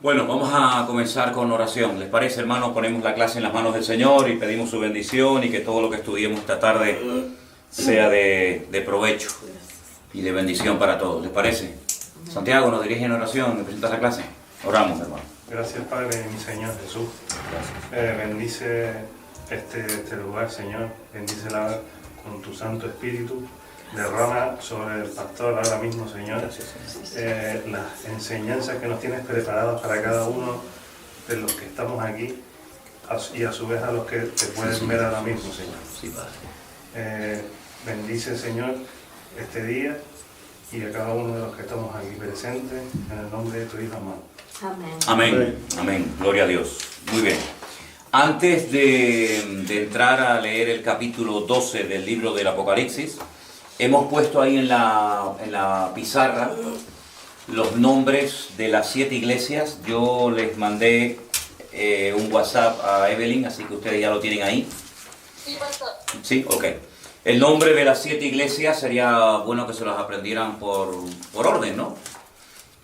Bueno, vamos a comenzar con oración. ¿Les parece, hermanos? Ponemos la clase en las manos del Señor y pedimos su bendición y que todo lo que estudiemos esta tarde sea de provecho y de bendición para todos. ¿Les parece? Santiago, nos dirige en oración, me presentas la clase. Oramos, hermano. Gracias, Padre, mi Señor Jesús. Bendice este lugar, Señor. Bendícela con tu Santo Espíritu. Derrama sobre el pastor ahora mismo, Señor, las enseñanzas que nos tienes preparadas para cada uno de los que estamos aquí y a su vez a los que te pueden ver ahora mismo, Señor. Sí, Padre. Bendice, Señor, este día y a cada uno de los que estamos aquí presentes, en el nombre de tu Hijo amado. Amén. Amén. Amén. Gloria a Dios. Muy bien. Antes de entrar a leer el capítulo 12 del libro del Apocalipsis, hemos puesto ahí en la pizarra los nombres de las 7 iglesias. Yo les mandé un WhatsApp a Evelyn, así que ustedes ya lo tienen ahí. Sí, pastor. Sí, ok. El nombre de las 7 iglesias sería bueno que se los aprendieran por orden, ¿no?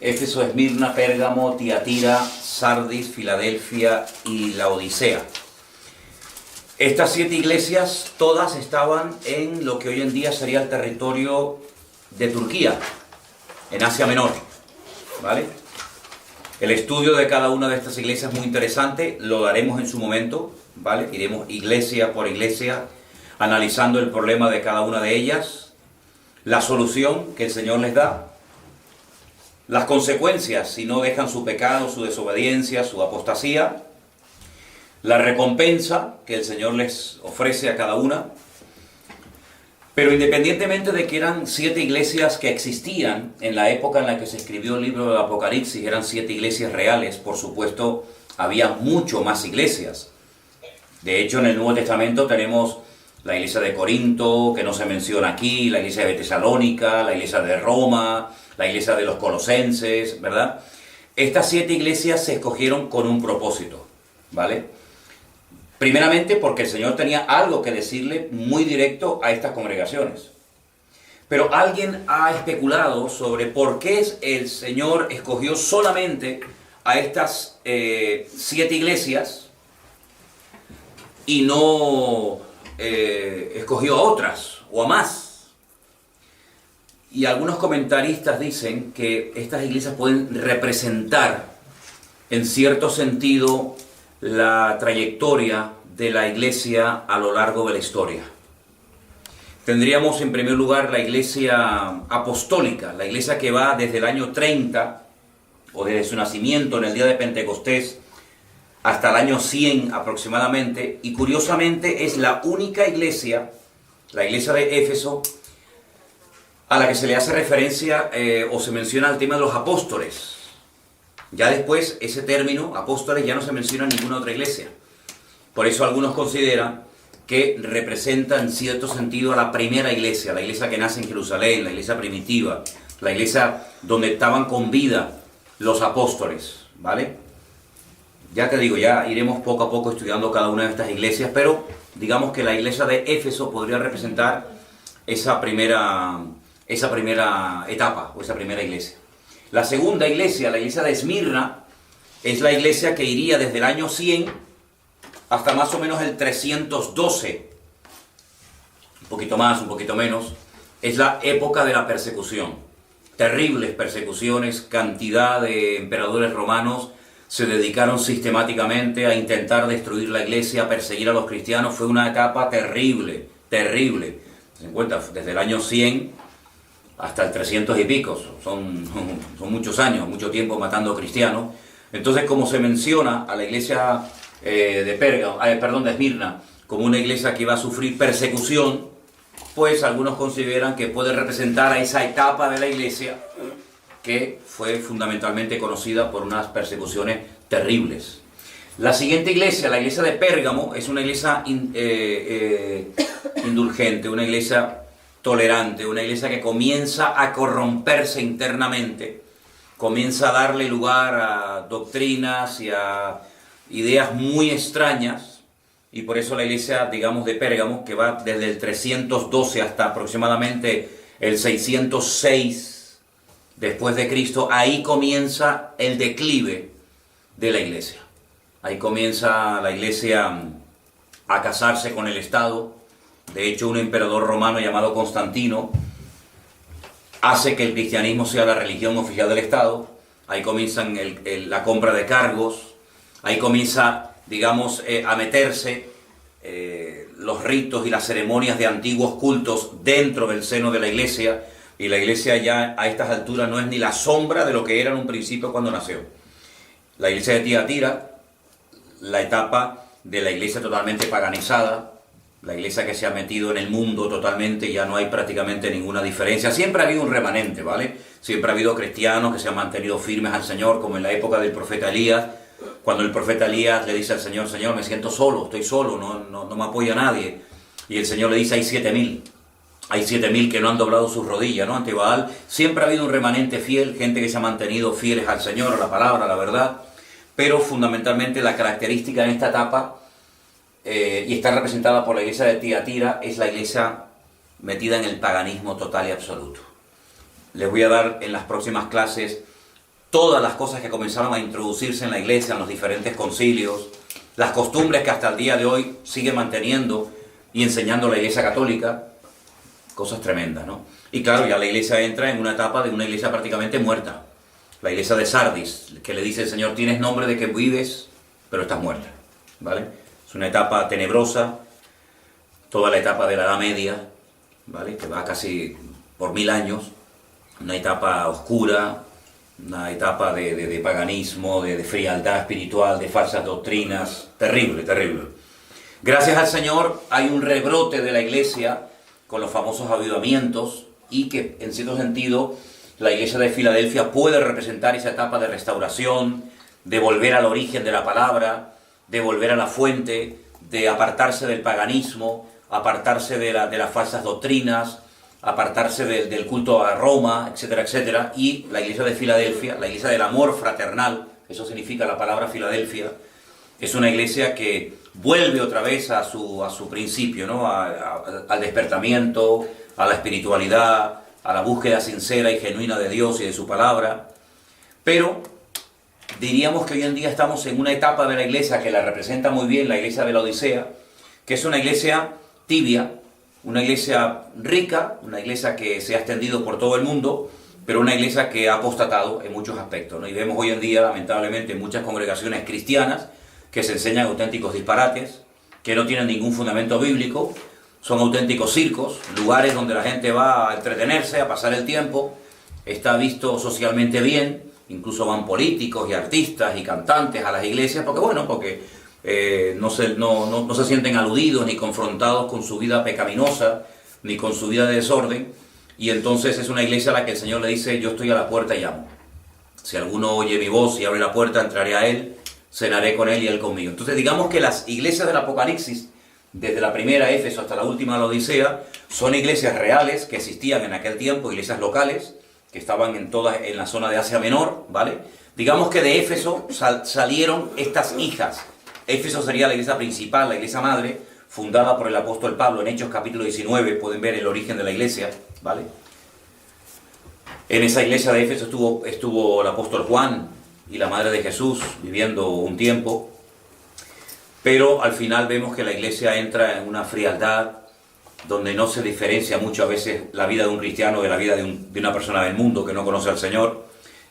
Éfeso, Esmirna, Pérgamo, Tiatira, Sardis, Filadelfia y Laodicea. Estas 7 iglesias todas estaban en lo que hoy en día sería el territorio de Turquía, en Asia Menor, ¿vale? El estudio de cada una de estas iglesias es muy interesante, lo daremos en su momento, ¿vale? Iremos iglesia por iglesia, analizando el problema de cada una de ellas, la solución que el Señor les da, las consecuencias si no dejan su pecado, su desobediencia, su apostasía, la recompensa que el Señor les ofrece a cada una. Pero independientemente de que eran 7 iglesias que existían en la época en la que se escribió el libro del Apocalipsis, eran 7 iglesias reales, por supuesto, había mucho más iglesias. De hecho, en el Nuevo Testamento tenemos la iglesia de Corinto, que no se menciona aquí, la iglesia de Tesalónica, la iglesia de Roma, la iglesia de los Colosenses, ¿verdad? Estas 7 iglesias se escogieron con un propósito, ¿vale? Primeramente porque el Señor tenía algo que decirle muy directo a estas congregaciones. Pero alguien ha especulado sobre por qué el Señor escogió solamente a estas 7 iglesias y no escogió a otras o a más. Y algunos comentaristas dicen que estas iglesias pueden representar en cierto sentido la trayectoria de la iglesia a lo largo de la historia. Tendríamos en primer lugar la iglesia apostólica, la iglesia que va desde el año 30 o desde su nacimiento en el día de Pentecostés hasta el año 100 aproximadamente, y curiosamente es la única iglesia, la iglesia de Éfeso, a la que se le hace referencia o se menciona el tema de los apóstoles. Ya después, ese término, apóstoles, ya no se menciona en ninguna otra iglesia. Por eso algunos consideran que representa en cierto sentido a la primera iglesia, la iglesia que nace en Jerusalén, la iglesia primitiva, la iglesia donde estaban con vida los apóstoles, ¿vale? Ya te digo, ya iremos poco a poco estudiando cada una de estas iglesias, pero digamos que la iglesia de Éfeso podría representar esa primera etapa o esa primera iglesia. La segunda iglesia, la iglesia de Esmirna, es la iglesia que iría desde el año 100 hasta más o menos el 312, un poquito más, un poquito menos. Es la época de la persecución, terribles persecuciones, cantidad de emperadores romanos se dedicaron sistemáticamente a intentar destruir la iglesia, a perseguir a los cristianos. Fue una etapa terrible, terrible. Se encuentra desde el año 100 hasta el 300 y pico, son muchos años, mucho tiempo matando cristianos. Entonces, como se menciona a la iglesia de Esmirna como una iglesia que iba a sufrir persecución, pues algunos consideran que puede representar a esa etapa de la iglesia que fue fundamentalmente conocida por unas persecuciones terribles. La siguiente iglesia, la iglesia de Pérgamo, es una iglesia indulgente, una iglesia tolerante, una iglesia que comienza a corromperse internamente, comienza a darle lugar a doctrinas y a ideas muy extrañas, y por eso la iglesia, digamos, de Pérgamo, que va desde el 312 hasta aproximadamente el 606 después de Cristo, ahí comienza el declive de la Iglesia. Ahí comienza la Iglesia a casarse con el Estado. De hecho, un emperador romano llamado Constantino hace que el cristianismo sea la religión oficial del Estado. Ahí comienzan la compra de cargos, ahí comienza, digamos, a meterse los ritos y las ceremonias de antiguos cultos dentro del seno de la Iglesia, y la Iglesia ya a estas alturas no es ni la sombra de lo que era en un principio cuando nació. La Iglesia de Tiatira, la etapa de la Iglesia totalmente paganizada, la Iglesia que se ha metido en el mundo totalmente, ya no hay prácticamente ninguna diferencia. Siempre ha habido un remanente, ¿vale? Siempre ha habido cristianos que se han mantenido firmes al Señor, como en la época del profeta Elías, cuando el profeta Elías le dice al Señor: Señor, me siento solo, estoy solo, no me apoya nadie. Y el Señor le dice: hay 7.000. Hay 7.000 que no han doblado sus rodillas, ¿no?, ante Baal. Siempre ha habido un remanente fiel, gente que se ha mantenido fieles al Señor, a la palabra, a la verdad. Pero fundamentalmente la característica en esta etapa, y está representada por la iglesia de Tiatira, es la iglesia metida en el paganismo total y absoluto. Les voy a dar en las próximas clases todas las cosas que comenzaron a introducirse en la iglesia, en los diferentes concilios, las costumbres que hasta el día de hoy sigue manteniendo y enseñando la iglesia católica, cosas tremendas, ¿no? Y claro, ya la iglesia entra en una etapa de una iglesia prácticamente muerta. La iglesia de Sardis, que le dice el Señor: tienes nombre de que vives, pero estás muerta, ¿vale? Es una etapa tenebrosa, toda la etapa de la Edad Media, ¿vale?, que va casi por 1000 años, una etapa oscura, una etapa de paganismo, de frialdad espiritual, de falsas doctrinas, terrible, terrible. Gracias al Señor hay un rebrote de la iglesia con los famosos avivamientos, y que en cierto sentido la iglesia de Filadelfia puede representar esa etapa de restauración, de volver al origen de la palabra, de volver a la fuente, de apartarse del paganismo, apartarse de las falsas doctrinas, apartarse del culto a Roma, etcétera, etcétera. Y la iglesia de Filadelfia, la iglesia del amor fraternal, eso significa la palabra Filadelfia, es una iglesia que vuelve otra vez a su principio, ¿no?, al despertamiento, a la espiritualidad, a la búsqueda sincera y genuina de Dios y de su palabra. Pero diríamos que hoy en día estamos en una etapa de la iglesia que la representa muy bien la iglesia de la Odisea, que es una iglesia tibia, una iglesia rica, una iglesia que se ha extendido por todo el mundo, pero una iglesia que ha apostatado en muchos aspectos, ¿no? Y vemos hoy en día, lamentablemente, muchas congregaciones cristianas que se enseñan auténticos disparates, que no tienen ningún fundamento bíblico, son auténticos circos, lugares donde la gente va a entretenerse, a pasar el tiempo, está visto socialmente bien. Incluso van políticos y artistas y cantantes a las iglesias porque no se sienten aludidos ni confrontados con su vida pecaminosa ni con su vida de desorden, y entonces es una iglesia a la que el Señor le dice: yo estoy a la puerta y llamo. Si alguno oye mi voz y abre la puerta, entraré a él, cenaré con él y él conmigo. Entonces digamos que las iglesias del Apocalipsis, desde la primera Éfeso hasta la última la Odisea, son iglesias reales que existían en aquel tiempo, iglesias locales, que estaban en la zona de Asia Menor, ¿vale? Digamos que de Éfeso salieron estas hijas. Éfeso sería la iglesia principal, la iglesia madre, fundada por el apóstol Pablo en Hechos capítulo 19, pueden ver el origen de la iglesia, ¿vale? En esa iglesia de Éfeso estuvo el apóstol Juan y la madre de Jesús viviendo un tiempo, pero al final vemos que la iglesia entra en una frialdad, donde no se diferencia mucho a veces la vida de un cristiano de la vida de una persona del mundo que no conoce al Señor,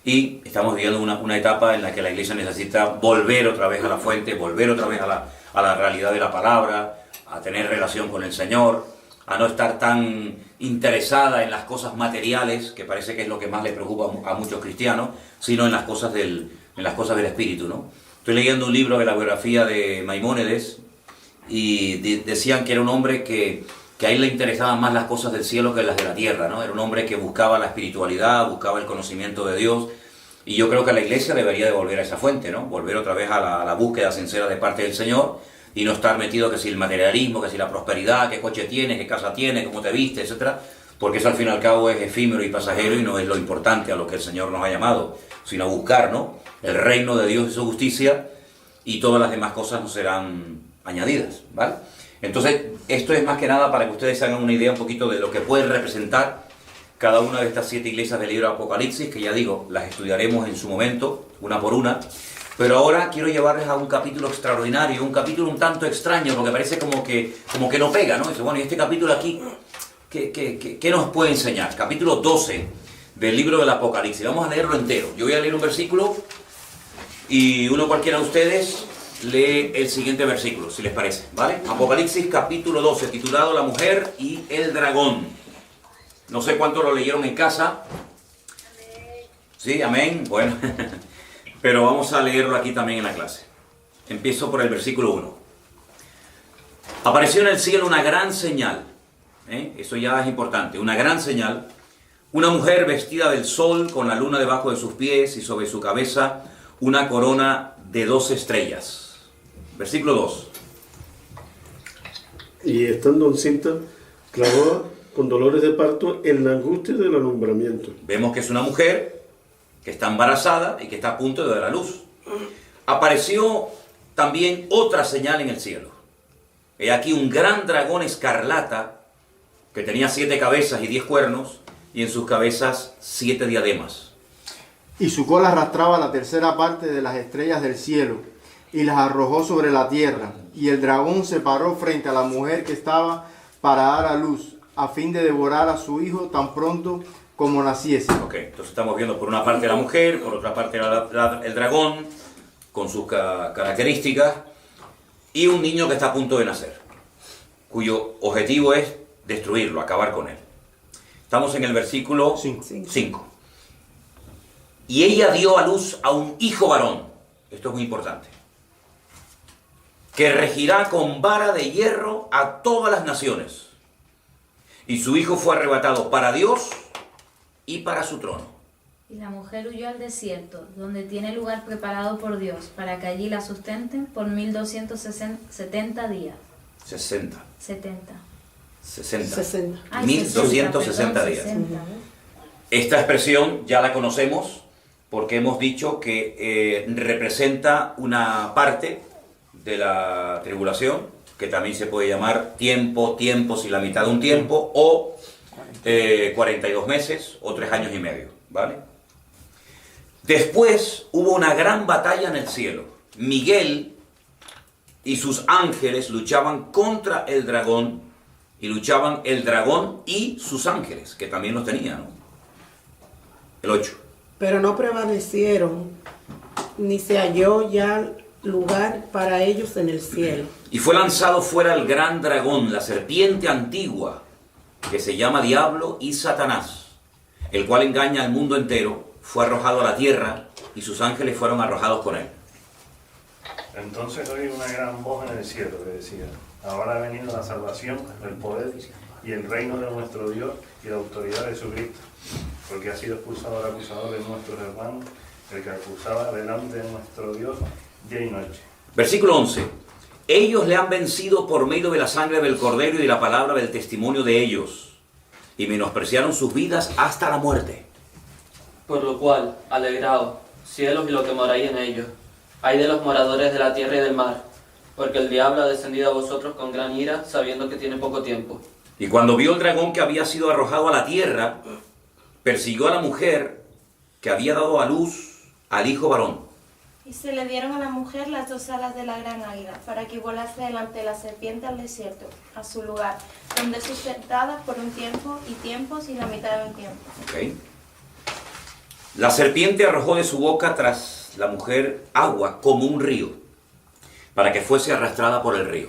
y estamos viviendo una etapa en la que la iglesia necesita volver otra vez a la fuente, volver otra vez a la realidad de la palabra, a tener relación con el Señor, a no estar tan interesada en las cosas materiales, que parece que es lo que más le preocupa a muchos cristianos, sino en las cosas del espíritu, ¿no? Estoy leyendo un libro de la biografía de Maimónides, y decían que era un hombre que a él le interesaban más las cosas del cielo que las de la tierra, ¿no? Era un hombre que buscaba la espiritualidad, buscaba el conocimiento de Dios, y yo creo que la iglesia debería de volver a esa fuente, ¿no? Volver otra vez a la búsqueda sincera de parte del Señor, y no estar metido que si el materialismo, que si la prosperidad, qué coche tienes, qué casa tienes, cómo te viste, etcétera, porque eso al fin y al cabo es efímero y pasajero y no es lo importante a lo que el Señor nos ha llamado, sino a buscar, ¿no?, el reino de Dios y su justicia, y todas las demás cosas nos serán añadidas, ¿vale? Entonces, esto es más que nada para que ustedes hagan una idea un poquito de lo que puede representar cada una de estas 7 iglesias del libro de Apocalipsis, que ya digo, las estudiaremos en su momento, una por una, Pero ahora quiero llevarles a un capítulo extraordinario, un capítulo un tanto extraño, porque parece como que no pega, ¿no? Dice, bueno, y este capítulo aquí, ¿qué nos puede enseñar? Capítulo 12 del libro del Apocalipsis. Vamos a leerlo entero. Yo voy a leer un versículo y uno cualquiera de ustedes lee el siguiente versículo, si les parece, ¿vale? Apocalipsis capítulo 12, titulado La mujer y el dragón. No sé cuántos lo leyeron en casa. Sí, amén. Bueno, pero vamos a leerlo aquí también en la clase. Empiezo por el versículo 1. Apareció en el cielo una gran señal. Eso ya es importante. Una gran señal. Una mujer vestida del sol con la luna debajo de sus pies y sobre su cabeza una corona de 12 estrellas. Versículo 2. Y estando encinta, clamaba con dolores de parto en la angustia del alumbramiento. Vemos que es una mujer que está embarazada y que está a punto de dar a luz. Apareció también otra señal en el cielo. He aquí un gran dragón escarlata que tenía 7 cabezas y 10 cuernos y en sus cabezas 7 diademas. Y su cola arrastraba la tercera parte de las estrellas del cielo y las arrojó sobre la tierra. Y el dragón se paró frente a la mujer que estaba para dar a luz, a fin de devorar a su hijo tan pronto como naciese. Ok, entonces estamos viendo por una parte la mujer, por otra parte el dragón, con sus características, y un niño que está a punto de nacer, cuyo objetivo es destruirlo, acabar con él. Estamos en el versículo 5. Y ella dio a luz a un hijo varón, esto es muy importante, que regirá con vara de hierro a todas las naciones. Y su hijo fue arrebatado para Dios y para su trono. Y la mujer huyó al desierto, donde tiene lugar preparado por Dios, para que allí la sustenten por 1270 días. 60. Ay, 1260 días. 60. Esta expresión ya la conocemos porque hemos dicho que representa una parte de la tribulación, que también se puede llamar tiempos y la mitad de un tiempo, o 42 meses o 3 años y medio, ¿vale? Después hubo una gran batalla en el cielo. Miguel y sus ángeles luchaban contra el dragón, y luchaban el dragón y sus ángeles, que también los tenían, ¿no? El 8. Pero no prevalecieron, ni se halló ya lugar para ellos en el cielo. Y fue lanzado fuera el gran dragón, la serpiente antigua, que se llama Diablo y Satanás, el cual engaña al mundo entero. Fue arrojado a la tierra y sus ángeles fueron arrojados con él. Entonces oí una gran voz en el cielo que decía: ahora ha venido la salvación, el poder y el reino de nuestro Dios y la autoridad de Jesucristo, porque ha sido expulsado el acusador de nuestros hermanos, el que acusaba delante de nuestro Dios día y noche. Versículo 11. Ellos le han vencido por medio de la sangre del Cordero y de la palabra del testimonio de ellos, y menospreciaron sus vidas hasta la muerte. Por lo cual, alegraos, cielos y lo que moráis en ellos. Ay de los moradores de la tierra y del mar, porque el diablo ha descendido a vosotros con gran ira, sabiendo que tiene poco tiempo. Y cuando vio el dragón que había sido arrojado a la tierra, persiguió a la mujer que había dado a luz al hijo varón. Y se le dieron a la mujer las 2 alas de la gran águila, para que volase delante de la serpiente al desierto, a su lugar, donde es sustentada por un tiempo y tiempos y la mitad de un tiempo. Okay. La serpiente arrojó de su boca tras la mujer agua como un río, para que fuese arrastrada por el río.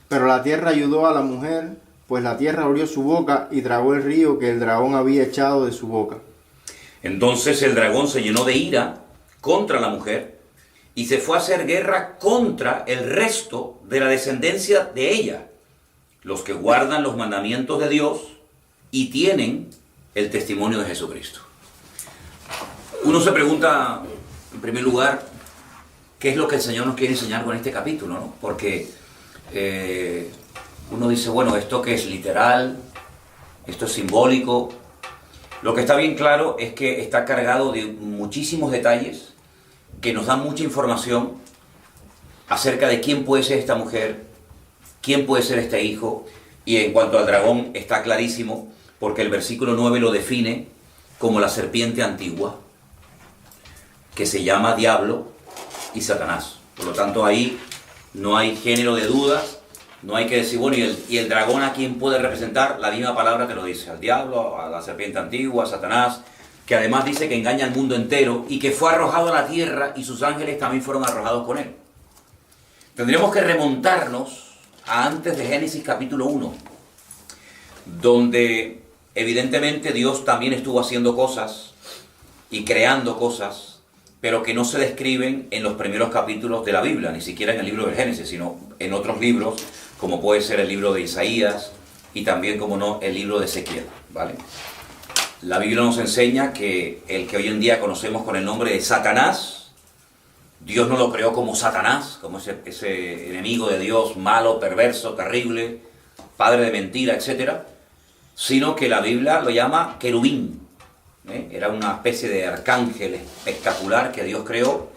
Pero la tierra ayudó a la mujer, pues la tierra abrió su boca y tragó el río que el dragón había echado de su boca. Entonces el dragón se llenó de ira contra la mujer y se fue a hacer guerra contra el resto de la descendencia de ella, los que guardan los mandamientos de Dios y tienen el testimonio de Jesucristo. Uno se pregunta, en primer lugar, ¿qué es lo que el Señor nos quiere enseñar con este capítulo, ¿no? Porque uno dice, bueno, ¿esto qué es literal? ¿Esto es simbólico? Lo que está bien claro es que está cargado de muchísimos detalles que nos dan mucha información acerca de quién puede ser esta mujer, quién puede ser este hijo, y en cuanto al dragón está clarísimo, porque el versículo 9 lo define como la serpiente antigua, que se llama Diablo y Satanás. Por lo tanto, ahí no hay género de dudas, no hay que decir, bueno, ¿y el dragón a quién puede representar? La misma palabra te lo dice, al diablo, a la serpiente antigua, a Satanás, que además dice que engaña al mundo entero y que fue arrojado a la tierra y sus ángeles también fueron arrojados con él. Tendríamos que remontarnos a antes de Génesis capítulo 1, donde evidentemente Dios también estuvo haciendo cosas y creando cosas, pero que no se describen en los primeros capítulos de la Biblia, ni siquiera en el libro del Génesis, sino en otros libros, como puede ser el libro de Isaías y también, como no, el libro de Ezequiel, ¿vale? La Biblia nos enseña que el que hoy en día conocemos con el nombre de Satanás, Dios no lo creó como Satanás, como ese enemigo de Dios, malo, perverso, terrible, padre de mentira, etc., sino que la Biblia lo llama querubín. Era una especie de arcángel espectacular que Dios creó.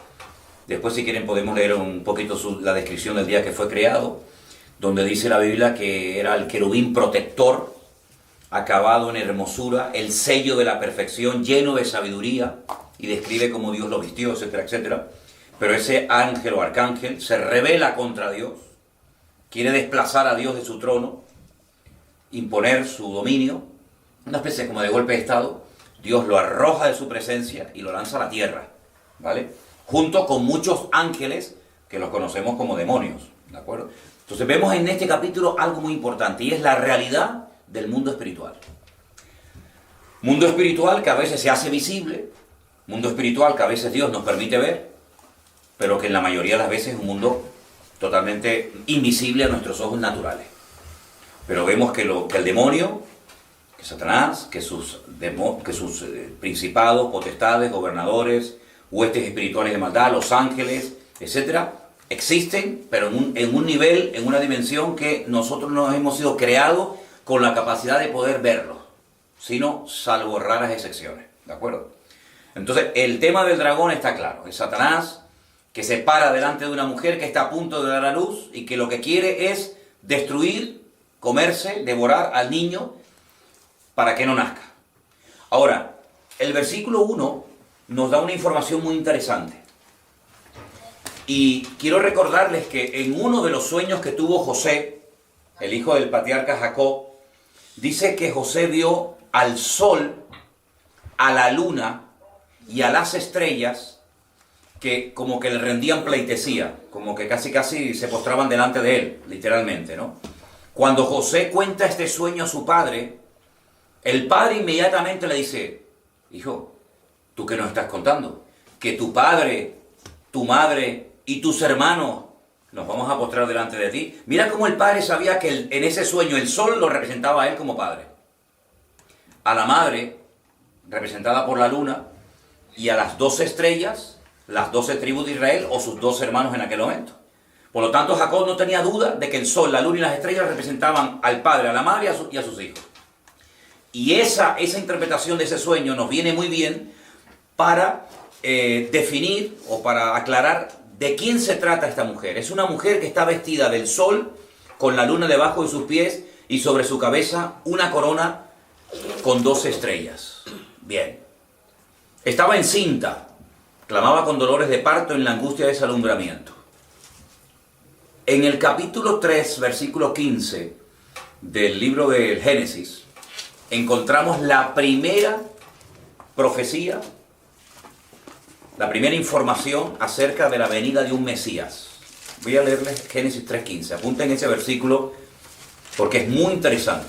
Después, si quieren, podemos leer un poquito la descripción del día que fue creado, donde dice la Biblia que era el querubín protector, acabado en hermosura, el sello de la perfección, lleno de sabiduría, y describe cómo Dios lo vistió, etcétera, etcétera. Pero ese ángel o arcángel se rebela contra Dios, quiere desplazar a Dios de su trono, imponer su dominio, una especie como de golpe de estado. Dios lo arroja de su presencia y lo lanza a la tierra, ¿vale? Junto con muchos ángeles que los conocemos como demonios, ¿de acuerdo? Entonces vemos en este capítulo algo muy importante, y es la realidad del mundo espiritual. Mundo espiritual que a veces se hace visible, mundo espiritual que a veces Dios nos permite ver, pero que en la mayoría de las veces es un mundo totalmente invisible a nuestros ojos naturales. Pero vemos que el demonio, que Satanás, que sus principados, potestades, gobernadores, huestes espirituales de maldad, los ángeles, etcétera, existen, pero en un nivel, en una dimensión que nosotros no hemos sido creados con la capacidad de poder verlos, sino salvo raras excepciones, ¿de acuerdo? Entonces, el tema del dragón está claro, es Satanás, que se para delante de una mujer que está a punto de dar a luz y que lo que quiere es destruir, comerse, devorar al niño para que no nazca. Ahora, el versículo 1 nos da una información muy interesante. Y quiero recordarles que en uno de los sueños que tuvo José, el hijo del patriarca Jacob, dice que José vio al sol, a la luna y a las estrellas que como que le rendían pleitesía, como que casi se postraban delante de él, literalmente, ¿no? Cuando José cuenta este sueño a su padre, el padre inmediatamente le dice: hijo, ¿tú qué nos estás contando? Que tu padre, tu madre y tus hermanos nos vamos a postrar delante de ti. Mira cómo el padre sabía que en ese sueño el sol lo representaba a él como padre, a la madre, representada por la luna, y a las 12 estrellas, las 12 tribus de Israel, o sus 12 hermanos en aquel momento. Por lo tanto, Jacob no tenía duda de que el sol, la luna y las estrellas representaban al padre, a la madre y a sus hijos. Y esa interpretación de ese sueño nos viene muy bien para definir o para aclarar de quién se trata esta mujer. Es una mujer que está vestida del sol, con la luna debajo de sus pies y sobre su cabeza una corona con 12 estrellas. Bien. Estaba encinta, clamaba con dolores de parto en la angustia de ese alumbramiento. En el capítulo 3, versículo 15 del libro del Génesis, encontramos la primera profecía, la primera información acerca de la venida de un Mesías. Voy a leerles Génesis 3:15. Apunten ese versículo porque es muy interesante.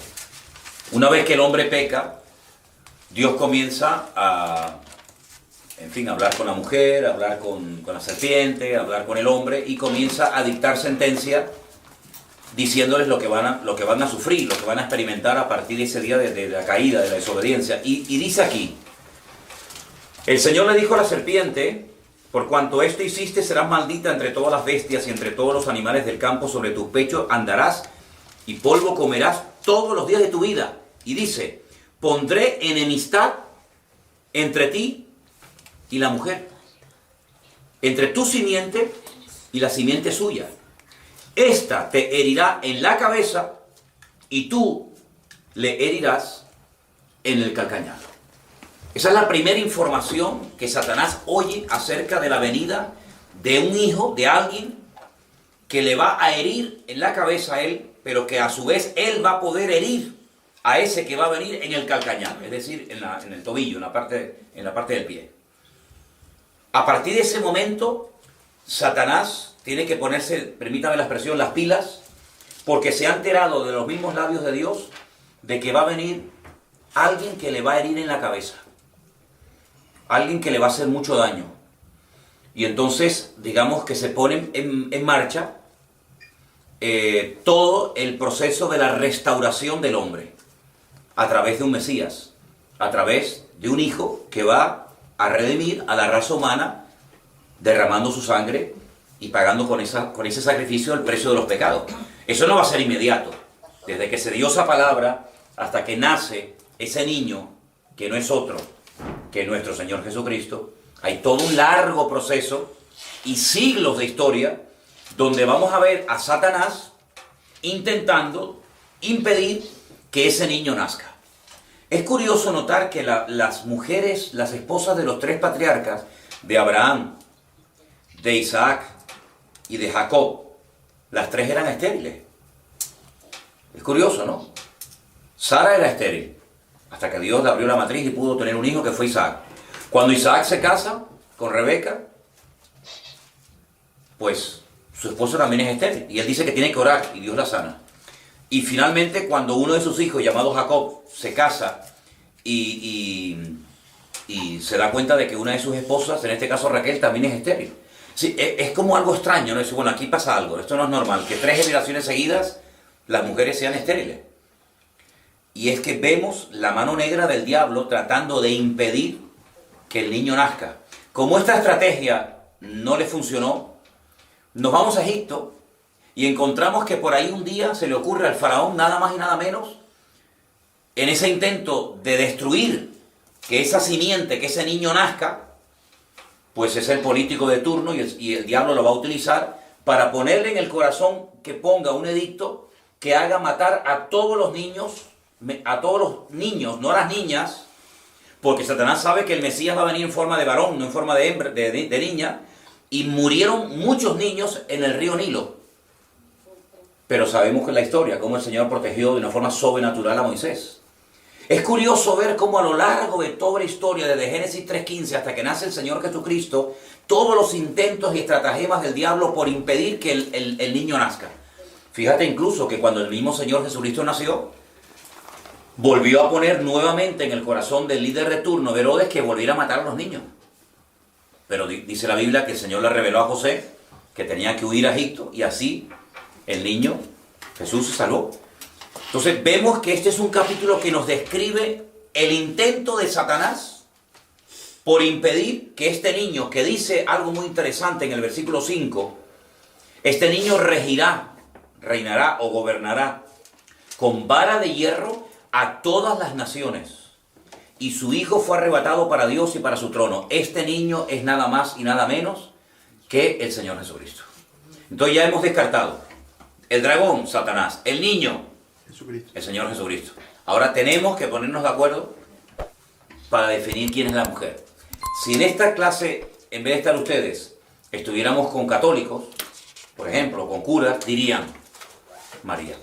Una vez que el hombre peca, Dios comienza a hablar con la mujer, a hablar con la serpiente, a hablar con el hombre, y comienza a dictar sentencia diciéndoles lo que van a sufrir, lo que van a experimentar a partir de ese día de la caída, de la desobediencia. Y dice aquí: el Señor le dijo a la serpiente: por cuanto esto hiciste, serás maldita entre todas las bestias y entre todos los animales del campo, sobre tu pecho andarás y polvo comerás todos los días de tu vida. Y dice: pondré enemistad entre ti y la mujer, entre tu simiente y la simiente suya. Esta te herirá en la cabeza y tú le herirás en el calcañar. Esa es la primera información que Satanás oye acerca de la venida de un hijo, de alguien que le va a herir en la cabeza a él, pero que a su vez él va a poder herir a ese que va a venir en el calcañar, es decir, en el tobillo, en la parte del pie. A partir de ese momento, Satanás tiene que ponerse, permítame la expresión, las pilas, porque se ha enterado de los mismos labios de Dios de que va a venir alguien que le va a herir en la cabeza, alguien que le va a hacer mucho daño. Y entonces, digamos que se pone en marcha todo el proceso de la restauración del hombre, a través de un Mesías, a través de un hijo que va a redimir a la raza humana, derramando su sangre y pagando con ese sacrificio el precio de los pecados. Eso no va a ser inmediato. Desde que se dio esa palabra hasta que nace ese niño, que no es otro que nuestro Señor Jesucristo, hay todo un largo proceso y siglos de historia donde vamos a ver a Satanás intentando impedir que ese niño nazca. Es curioso notar que las mujeres, las esposas de los tres patriarcas, de Abraham, de Isaac y de Jacob, las tres eran estériles. Es curioso, ¿no? Sara era estéril, hasta que Dios le abrió la matriz y pudo tener un hijo que fue Isaac. Cuando Isaac se casa con Rebeca, pues su esposo también es estéril, y él dice que tiene que orar, y Dios la sana. Y finalmente, cuando uno de sus hijos, llamado Jacob, se casa y se da cuenta de que una de sus esposas, en este caso Raquel, también es estéril. Sí, es como algo extraño, ¿no? Dice, bueno, aquí pasa algo, esto no es normal, que 3 generaciones seguidas las mujeres sean estériles. Y es que vemos la mano negra del diablo tratando de impedir que el niño nazca. Como esta estrategia no le funcionó, nos vamos a Egipto y encontramos que por ahí un día se le ocurre al faraón, nada más y nada menos, en ese intento de destruir que esa simiente, que ese niño nazca, pues es el político de turno y el diablo lo va a utilizar para ponerle en el corazón que ponga un edicto que haga matar a todos los niños, no a las niñas, porque Satanás sabe que el Mesías va a venir en forma de varón, no en forma de niña, y murieron muchos niños en el río Nilo. Pero sabemos que en la historia, cómo el Señor protegió de una forma sobrenatural a Moisés. Es curioso ver cómo a lo largo de toda la historia, desde Génesis 3:15 hasta que nace el Señor Jesucristo, todos los intentos y estratagemas del diablo por impedir que el niño nazca. Fíjate incluso que cuando el mismo Señor Jesucristo nació, volvió a poner nuevamente en el corazón del líder de turno, de Herodes, que volviera a matar a los niños. Pero dice la Biblia que el Señor le reveló a José que tenía que huir a Egipto, y así el niño, Jesús, se salvó. Entonces vemos que este es un capítulo que nos describe el intento de Satanás por impedir que este niño, que dice algo muy interesante en el versículo 5, este niño reinará o gobernará con vara de hierro a todas las naciones, y su hijo fue arrebatado para Dios y para su trono. Este niño es nada más y nada menos que el Señor Jesucristo. Entonces ya hemos descartado el dragón, Satanás, el niño, Jesucristo, el Señor Jesucristo. Ahora tenemos que ponernos de acuerdo para definir quién es la mujer. Si en esta clase, en vez de estar ustedes, estuviéramos con católicos, por ejemplo, con curas, dirían María.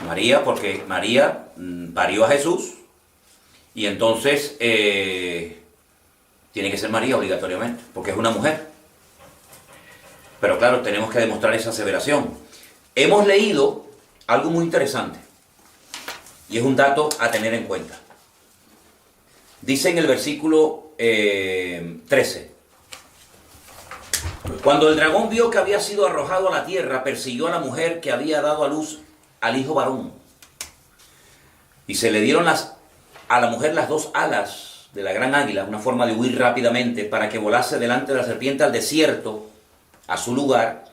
María, porque María parió a Jesús, y entonces tiene que ser María obligatoriamente, porque es una mujer. Pero claro, tenemos que demostrar esa aseveración. Hemos leído algo muy interesante, y es un dato a tener en cuenta. Dice en el versículo 13: cuando el dragón vio que había sido arrojado a la tierra, persiguió a la mujer que había dado a luz al hijo varón. Y se le dieron a la mujer las 2 alas de la gran águila, una forma de huir rápidamente, para que volase delante de la serpiente al desierto, a su lugar,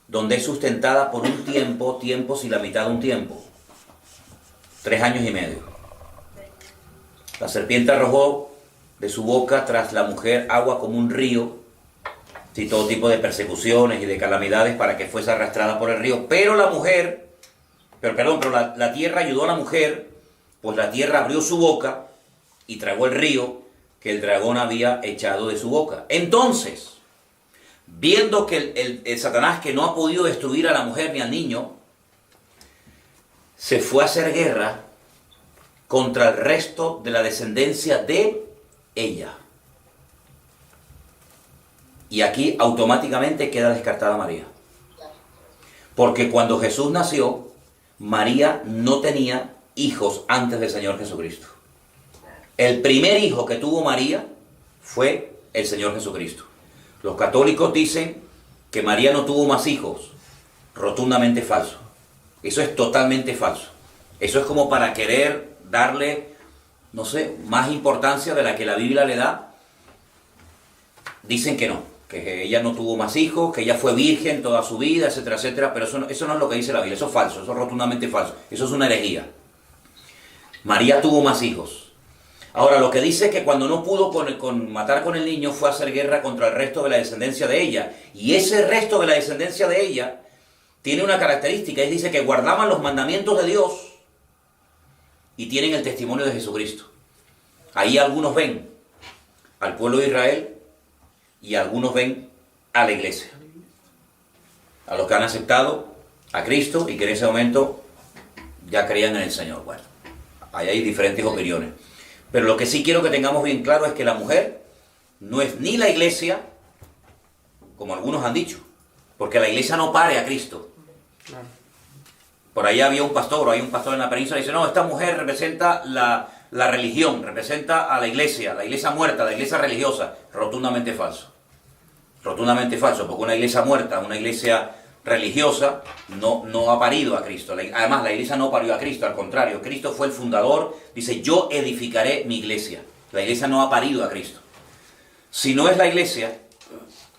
donde es sustentada por un tiempos y la mitad de un tiempo. 3 años y medio. La serpiente arrojó de su boca tras la mujer agua como un río, y todo tipo de persecuciones y de calamidades para que fuese arrastrada por el río. Pero la tierra ayudó a la mujer, pues la tierra abrió su boca y tragó el río que el dragón había echado de su boca. Entonces, viendo que el Satanás, que no ha podido destruir a la mujer ni al niño, se fue a hacer guerra contra el resto de la descendencia de ella. Y aquí automáticamente queda descartada María. Porque cuando Jesús nació, María no tenía hijos antes del Señor Jesucristo. El primer hijo que tuvo María fue el Señor Jesucristo. Los católicos dicen que María no tuvo más hijos. Rotundamente falso. Eso es totalmente falso. Eso es como para querer darle, no sé, más importancia de la que la Biblia le da. Dicen que no, que ella no tuvo más hijos, que ella fue virgen toda su vida, etcétera, etcétera. Pero eso no es lo que dice la Biblia. Eso es falso, eso es rotundamente falso. Eso es una herejía. María tuvo más hijos. Ahora, lo que dice es que cuando no pudo matar con el niño, fue a hacer guerra contra el resto de la descendencia de ella. Y ese resto de la descendencia de ella tiene una característica, y dice que guardaban los mandamientos de Dios y tienen el testimonio de Jesucristo. Ahí algunos ven al pueblo de Israel y algunos ven a la iglesia. A los que han aceptado a Cristo y que en ese momento ya creían en el Señor. Bueno, ahí hay diferentes opiniones. Pero lo que sí quiero que tengamos bien claro es que la mujer no es ni la iglesia, como algunos han dicho, porque la iglesia no pare a Cristo. Por ahí había un pastor, o hay un pastor en la península y dice, no, esta mujer representa la religión, representa a la iglesia muerta, la iglesia religiosa. Rotundamente falso. Rotundamente falso, porque una iglesia muerta, una iglesia religiosa, no ha parido a Cristo. Además, la iglesia no parió a Cristo, al contrario, Cristo fue el fundador, dice, yo edificaré mi iglesia. La iglesia no ha parido a Cristo. Si no es la iglesia,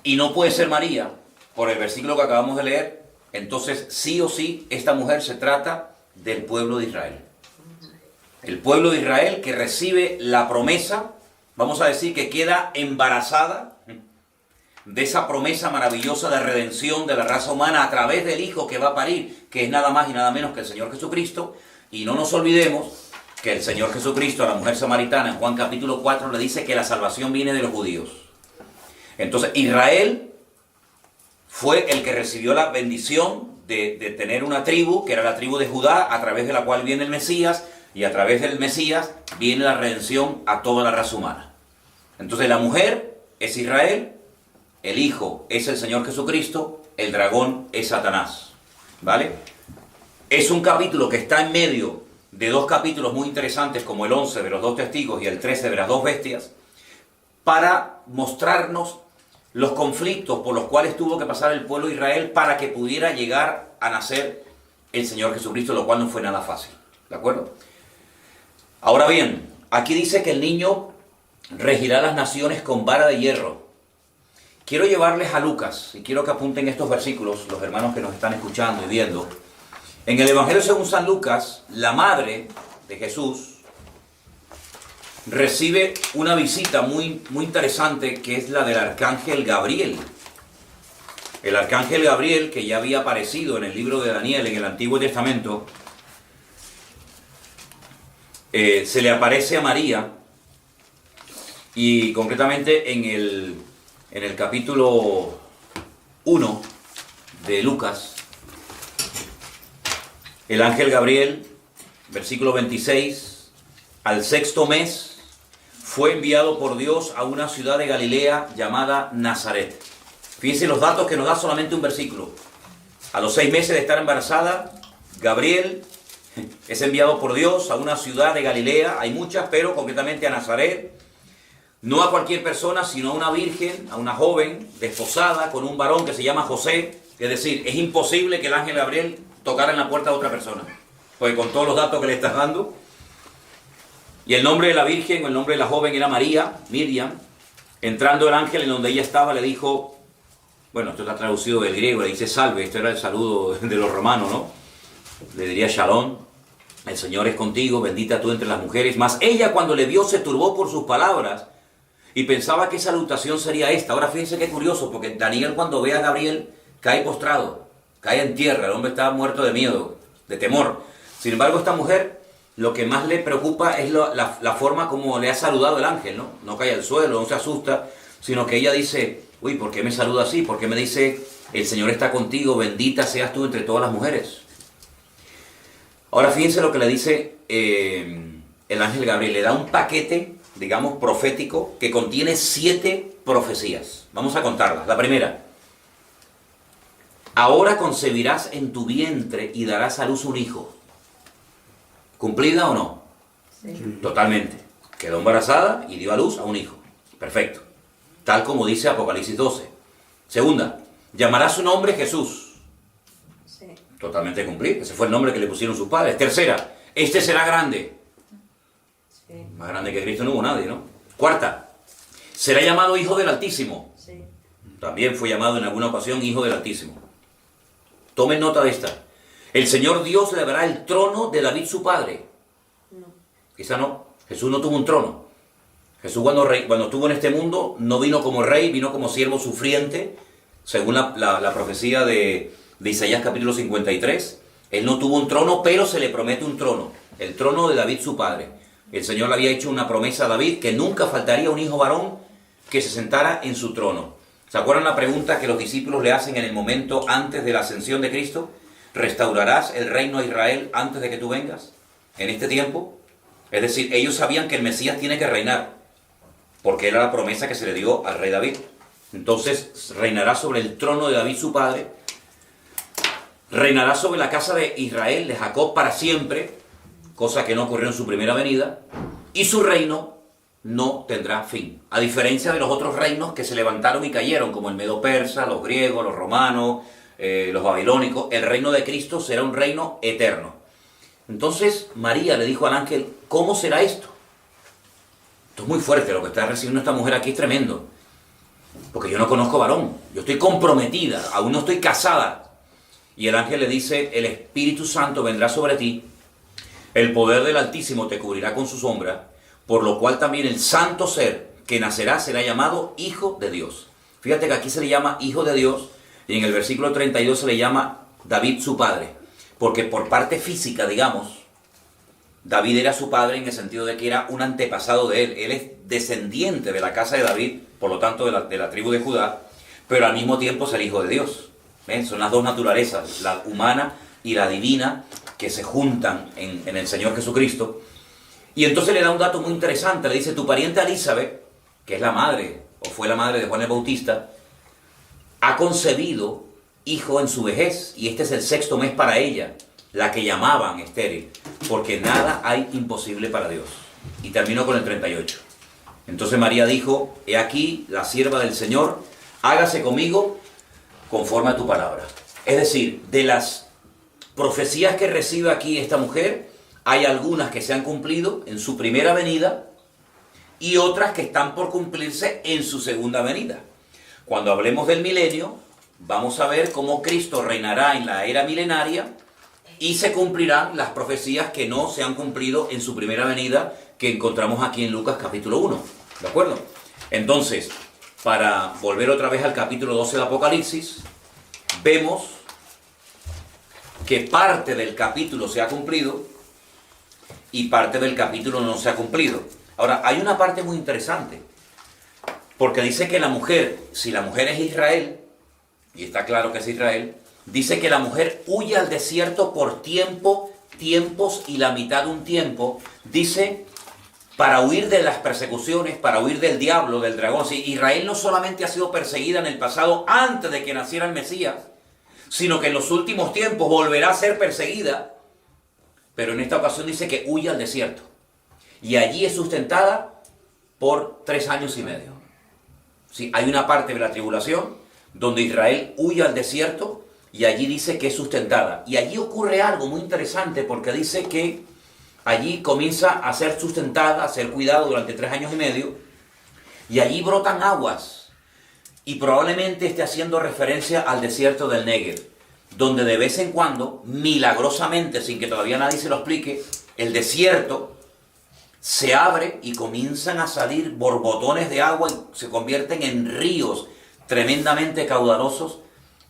y no puede ser María, por el versículo que acabamos de leer, entonces sí o sí, esta mujer se trata del pueblo de Israel. El pueblo de Israel que recibe la promesa, vamos a decir que queda embarazada de esa promesa maravillosa de redención de la raza humana a través del Hijo que va a parir, que es nada más y nada menos que el Señor Jesucristo. Y no nos olvidemos que el Señor Jesucristo a la mujer samaritana en Juan capítulo 4 le dice que la salvación viene de los judíos. Entonces Israel fue el que recibió la bendición de tener una tribu, que era la tribu de Judá, a través de la cual viene el Mesías, y a través del Mesías viene la redención a toda la raza humana. Entonces la mujer es Israel, el Hijo es el Señor Jesucristo, el dragón es Satanás. ¿Vale? Es un capítulo que está en medio de dos capítulos muy interesantes, como el 11 de los dos testigos y el 13 de las dos bestias, para mostrarnos los conflictos por los cuales tuvo que pasar el pueblo de Israel para que pudiera llegar a nacer el Señor Jesucristo, lo cual no fue nada fácil. ¿De acuerdo? Ahora bien, aquí dice que el niño regirá las naciones con vara de hierro. Quiero llevarles a Lucas, y quiero que apunten estos versículos, los hermanos que nos están escuchando y viendo. En el Evangelio según San Lucas, la madre de Jesús recibe una visita muy interesante, que es la del arcángel Gabriel. El arcángel Gabriel, que ya había aparecido en el libro de Daniel en el Antiguo Testamento, se le aparece a María, y concretamente en el capítulo 1 de Lucas, el ángel Gabriel, versículo 26, al sexto mes, fue enviado por Dios a una ciudad de Galilea llamada Nazaret. Fíjense los datos que nos da solamente un versículo. A los 6 meses de estar embarazada, Gabriel es enviado por Dios a una ciudad de Galilea, hay muchas, pero concretamente a Nazaret. No a cualquier persona, sino a una virgen, a una joven desposada con un varón que se llama José. Es decir, es imposible que el ángel Gabriel tocara en la puerta de otra persona, porque con todos los datos que le estás dando. Y el nombre de la virgen, o el nombre de la joven era María, Miriam. Entrando el ángel en donde ella estaba, le dijo, bueno, esto está traducido del griego, le dice salve, esto era el saludo de los romanos, ¿no? Le diría shalom, el Señor es contigo, bendita tú entre las mujeres. Mas ella, cuando le vio, se turbó por sus palabras y pensaba qué salutación sería esta. Ahora fíjense qué curioso, porque Daniel, cuando ve a Gabriel, cae postrado, cae en tierra. El hombre estaba muerto de miedo, de temor. Sin embargo, esta mujer lo que más le preocupa es la forma como le ha saludado el ángel, ¿no? No cae al suelo, no se asusta, sino que ella dice, uy, ¿por qué me saluda así? ¿Por qué me dice, el Señor está contigo, bendita seas tú entre todas las mujeres? Ahora fíjense lo que le dice el ángel Gabriel. Le da un paquete, digamos, profético que contiene 7 profecías. Vamos a contarlas. La primera. Ahora concebirás en tu vientre y darás a luz un hijo. ¿Cumplida o no? Sí. Totalmente. Quedó embarazada y dio a luz a un hijo. Perfecto. Tal como dice Apocalipsis 12. Segunda. Llamará su nombre Jesús. Sí. Totalmente cumplido. Ese fue el nombre que le pusieron sus padres. Tercera. Este será grande. Sí. Más grande que Cristo no hubo nadie, ¿no? Cuarta. Será llamado Hijo del Altísimo. Sí. También fue llamado en alguna ocasión Hijo del Altísimo. Tomen nota de esta. El Señor Dios le dará el trono de David su padre. No. Quizá no. Jesús no tuvo un trono. Jesús cuando estuvo en este mundo no vino como rey, vino como siervo sufriente, según la profecía de Isaías capítulo 53. Él no tuvo un trono, pero se le promete un trono. El trono de David su padre. El Señor le había hecho una promesa a David que nunca faltaría un hijo varón que se sentara en su trono. ¿Se acuerdan la pregunta que los discípulos le hacen en el momento antes de la ascensión de Cristo? ¿Restaurarás el reino a Israel antes de que tú vengas? En este tiempo. Es decir, ellos sabían que el Mesías tiene que reinar, porque era la promesa que se le dio al rey David. Entonces, reinará sobre el trono de David su padre, reinará sobre la casa de Israel, de Jacob, para siempre, cosa que no ocurrió en su primera venida, y su reino no tendrá fin. A diferencia de los otros reinos que se levantaron y cayeron, como el Medo-Persa, los griegos, los romanos, los babilónicos, el reino de Cristo será un reino eterno. Entonces María le dijo al ángel, ¿cómo será esto? Esto es muy fuerte, lo que está recibiendo esta mujer aquí es tremendo. Porque yo no conozco varón, yo estoy comprometida, aún no estoy casada. Y el ángel le dice, el Espíritu Santo vendrá sobre ti, el poder del Altísimo te cubrirá con su sombra, por lo cual también el santo ser que nacerá será llamado Hijo de Dios. Fíjate que aquí se le llama Hijo de Dios, y en el versículo 32 se le llama David su padre, porque por parte física, digamos, David era su padre en el sentido de que era un antepasado de él. Él es descendiente de la casa de David, por lo tanto de la tribu de Judá, pero al mismo tiempo es el Hijo de Dios. ¿Ven? Son las dos naturalezas, la humana y la divina, que se juntan en el Señor Jesucristo. Y entonces le da un dato muy interesante, le dice, tu pariente Elizabeth, que es la madre, o fue la madre de Juan el Bautista, ha concebido hijo en su vejez, y este es el 6º mes para ella, la que llamaban estéril, porque nada hay imposible para Dios. Y terminó con el 38. Entonces María dijo, he aquí la sierva del Señor, hágase conmigo conforme a tu palabra. Es decir, de las profecías que recibe aquí esta mujer, hay algunas que se han cumplido en su primera venida y otras que están por cumplirse en su segunda venida. Cuando hablemos del milenio, vamos a ver cómo Cristo reinará en la era milenaria y se cumplirán las profecías que no se han cumplido en su primera venida, que encontramos aquí en Lucas capítulo 1. ¿De acuerdo? Entonces, para volver otra vez al capítulo 12 del Apocalipsis, vemos que parte del capítulo se ha cumplido y parte del capítulo no se ha cumplido. Ahora, hay una parte muy interesante, porque dice que la mujer, si la mujer es Israel, y está claro que es Israel, dice que la mujer huye al desierto por tiempos y la mitad de un tiempo, dice, para huir de las persecuciones, para huir del diablo, del dragón. Si Israel no solamente ha sido perseguida en el pasado antes de que naciera el Mesías, sino que en los últimos tiempos volverá a ser perseguida, pero en esta ocasión dice que huye al desierto. Y allí es sustentada por 3 años y medio. Sí, hay una parte de la tribulación donde Israel huye al desierto y allí dice que es sustentada. Y allí ocurre algo muy interesante porque dice que allí comienza a ser sustentada, a ser cuidada durante 3 años y medio y allí brotan aguas. Y probablemente esté haciendo referencia al desierto del Negev, donde de vez en cuando, milagrosamente, sin que todavía nadie se lo explique, el desierto se abre y comienzan a salir borbotones de agua y se convierten en ríos tremendamente caudalosos,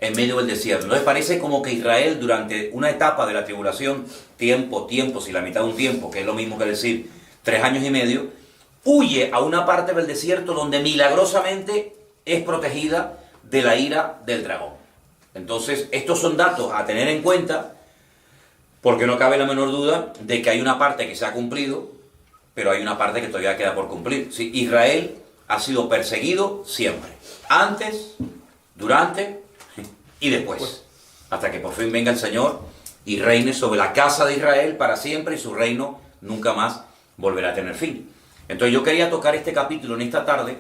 en medio del desierto. Entonces parece como que Israel durante una etapa de la tribulación, tiempos y la mitad de un tiempo, que es lo mismo que decir 3 años y medio, huye a una parte del desierto donde milagrosamente es protegida de la ira del dragón. Entonces estos son datos a tener en cuenta, porque no cabe la menor duda de que hay una parte que se ha cumplido, pero hay una parte que todavía queda por cumplir. ¿Sí? Israel ha sido perseguido siempre, antes, durante y después, hasta que por fin venga el Señor y reine sobre la casa de Israel para siempre y su reino nunca más volverá a tener fin. Entonces yo quería tocar este capítulo en esta tarde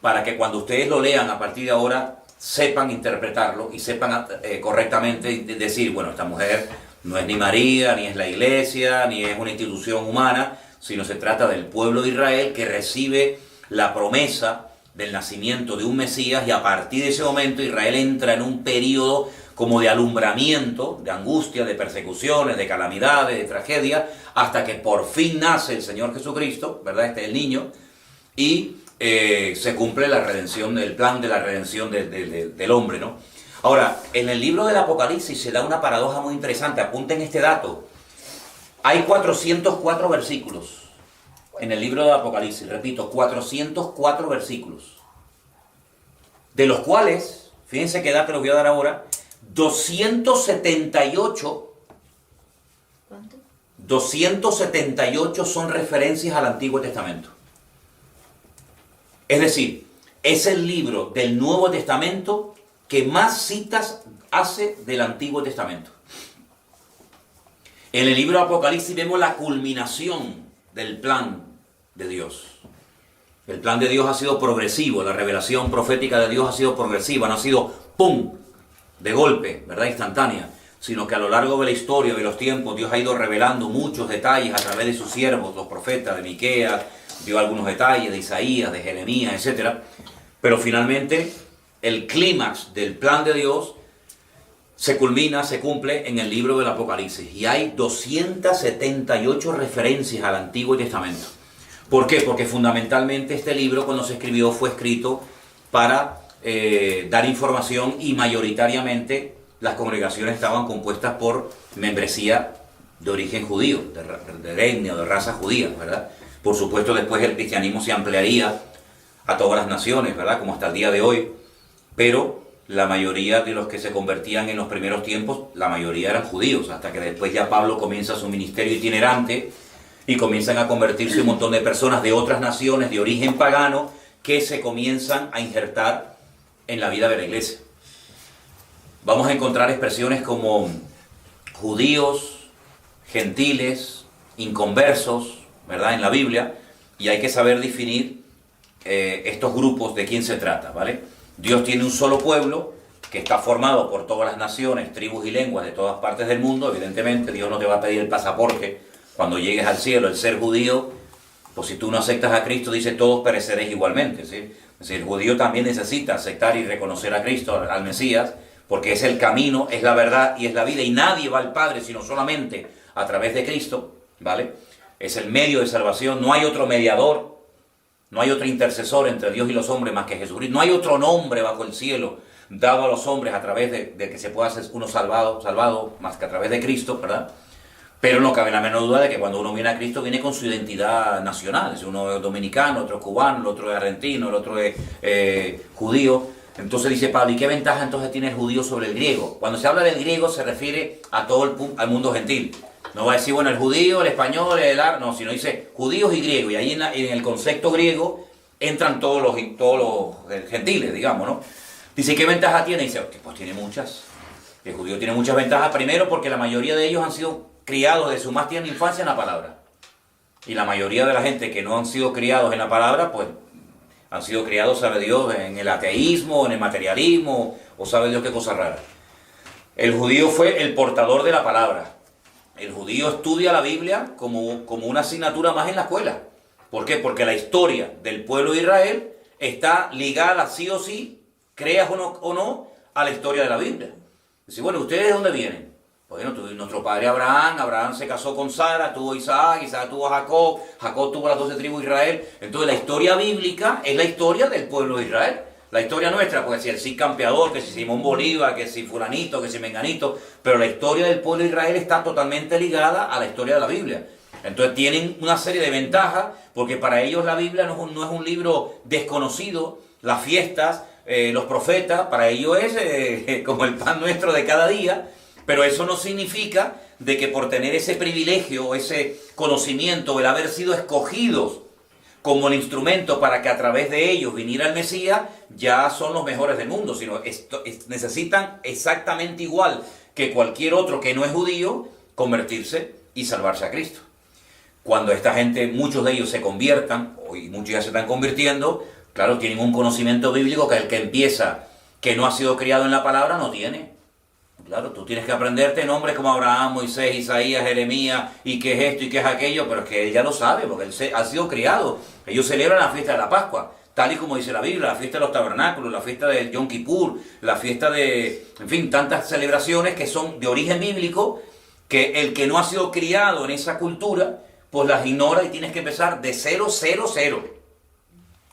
para que cuando ustedes lo lean a partir de ahora sepan interpretarlo y sepan correctamente decir, bueno, esta mujer no es ni María, ni es la iglesia, ni es una institución humana, sino se trata del pueblo de Israel que recibe la promesa del nacimiento de un Mesías, y a partir de ese momento Israel entra en un periodo como de alumbramiento, de angustia, de persecuciones, de calamidades, de tragedia, hasta que por fin nace el Señor Jesucristo, ¿verdad? Este es el niño, y se cumple la redención, el plan de la redención del hombre, ¿no? Ahora, en el libro del Apocalipsis se da una paradoja muy interesante, apunten este dato. Hay 404 versículos en el libro del Apocalipsis, repito, 404 versículos, de los cuales, fíjense qué dato les voy a dar ahora, 278, ¿Cuánto? 278 son referencias al Antiguo Testamento. Es decir, es el libro del Nuevo Testamento que más citas hace del Antiguo Testamento. En el libro de Apocalipsis vemos la culminación del plan de Dios. El plan de Dios ha sido progresivo, la revelación profética de Dios ha sido progresiva, no ha sido ¡pum!, de golpe, ¿verdad?, instantánea, sino que a lo largo de la historia, de los tiempos, Dios ha ido revelando muchos detalles a través de sus siervos, los profetas, de Miqueas, dio algunos detalles de Isaías, de Jeremías, etc. Pero finalmente el clímax del plan de Dios se culmina, se cumple en el libro del Apocalipsis. Y hay 278 referencias al Antiguo Testamento. ¿Por qué? Porque fundamentalmente este libro, cuando se escribió, fue escrito para dar información, y mayoritariamente las congregaciones estaban compuestas por membresía de origen judío, de etnia o de raza judía, ¿verdad? Por supuesto, después el cristianismo se ampliaría a todas las naciones, ¿verdad?, como hasta el día de hoy, pero la mayoría de los que se convertían en los primeros tiempos, la mayoría eran judíos, hasta que después ya Pablo comienza su ministerio itinerante y comienzan a convertirse un montón de personas de otras naciones de origen pagano que se comienzan a injertar en la vida de la iglesia. Vamos a encontrar expresiones como judíos, gentiles, inconversos, ¿verdad?, en la Biblia, y hay que saber definir estos grupos de quién se trata, ¿vale? Dios tiene un solo pueblo que está formado por todas las naciones, tribus y lenguas de todas partes del mundo. Evidentemente Dios no te va a pedir el pasaporte cuando llegues al cielo, el ser judío, pues si tú no aceptas a Cristo, dice todos pereceréis igualmente, ¿sí? Es decir, el judío también necesita aceptar y reconocer a Cristo, al Mesías, porque es el camino, es la verdad y es la vida, y nadie va al Padre sino solamente a través de Cristo, ¿vale? Es el medio de salvación, no hay otro mediador, no hay otro intercesor entre Dios y los hombres más que Jesucristo, no hay otro nombre bajo el cielo dado a los hombres a través de que se pueda ser uno salvado más que a través de Cristo, ¿verdad? Pero no cabe la menor duda de que cuando uno viene a Cristo viene con su identidad nacional. Es uno es dominicano, otro es cubano, el otro es argentino, el otro es judío. Entonces dice Pablo, ¿y qué ventaja entonces tiene el judío sobre el griego? Cuando se habla del griego se refiere a todo al mundo gentil. No va a decir, bueno, el judío, el español, el árabe, no, sino dice judíos y griegos. Y ahí en el concepto griego entran todos los gentiles, digamos, ¿no? Dice, ¿qué ventaja tiene? Dice, pues tiene muchas. El judío tiene muchas ventajas. Primero, porque la mayoría de ellos han sido criados de su más tierna infancia en la palabra. Y la mayoría de la gente que no han sido criados en la palabra, pues han sido criados, sabe Dios, en el ateísmo, en el materialismo, o sabe Dios qué cosa rara. El judío fue el portador de la palabra. El judío estudia la Biblia como una asignatura más en la escuela. ¿Por qué? Porque la historia del pueblo de Israel está ligada sí o sí, creas o no, a la historia de la Biblia. Dice, bueno, ¿ustedes de dónde vienen? Bueno, nuestro padre Abraham se casó con Sara, tuvo Isaac tuvo a Jacob tuvo las 12 tribus de Israel. Entonces la historia bíblica es la historia del pueblo de Israel. La historia nuestra, pues si el Cid Campeador, que si Simón Bolívar, que si fulanito, que si menganito, pero la historia del pueblo de Israel está totalmente ligada a la historia de la Biblia. Entonces tienen una serie de ventajas, porque para ellos la Biblia no es un libro desconocido, las fiestas, los profetas, para ellos es como el pan nuestro de cada día, pero eso no significa de que por tener ese privilegio, ese conocimiento, el haber sido escogidos como el instrumento para que a través de ellos viniera el Mesías, ya son los mejores del mundo, sino necesitan exactamente igual que cualquier otro que no es judío, convertirse y salvarse a Cristo. Cuando esta gente, muchos de ellos se conviertan, y muchos ya se están convirtiendo, claro, tienen un conocimiento bíblico que el que empieza, que no ha sido criado en la palabra, no tiene. Claro, tú tienes que aprenderte nombres como Abraham, Moisés, Isaías, Jeremías, y qué es esto y qué es aquello, pero es que él ya lo sabe, porque él ha sido criado. Ellos celebran la fiesta de la Pascua, tal y como dice la Biblia, la fiesta de los tabernáculos, la fiesta del Yom Kippur, la fiesta de, en fin, tantas celebraciones que son de origen bíblico, que el que no ha sido criado en esa cultura, pues las ignora y tienes que empezar de 0, 0, 0.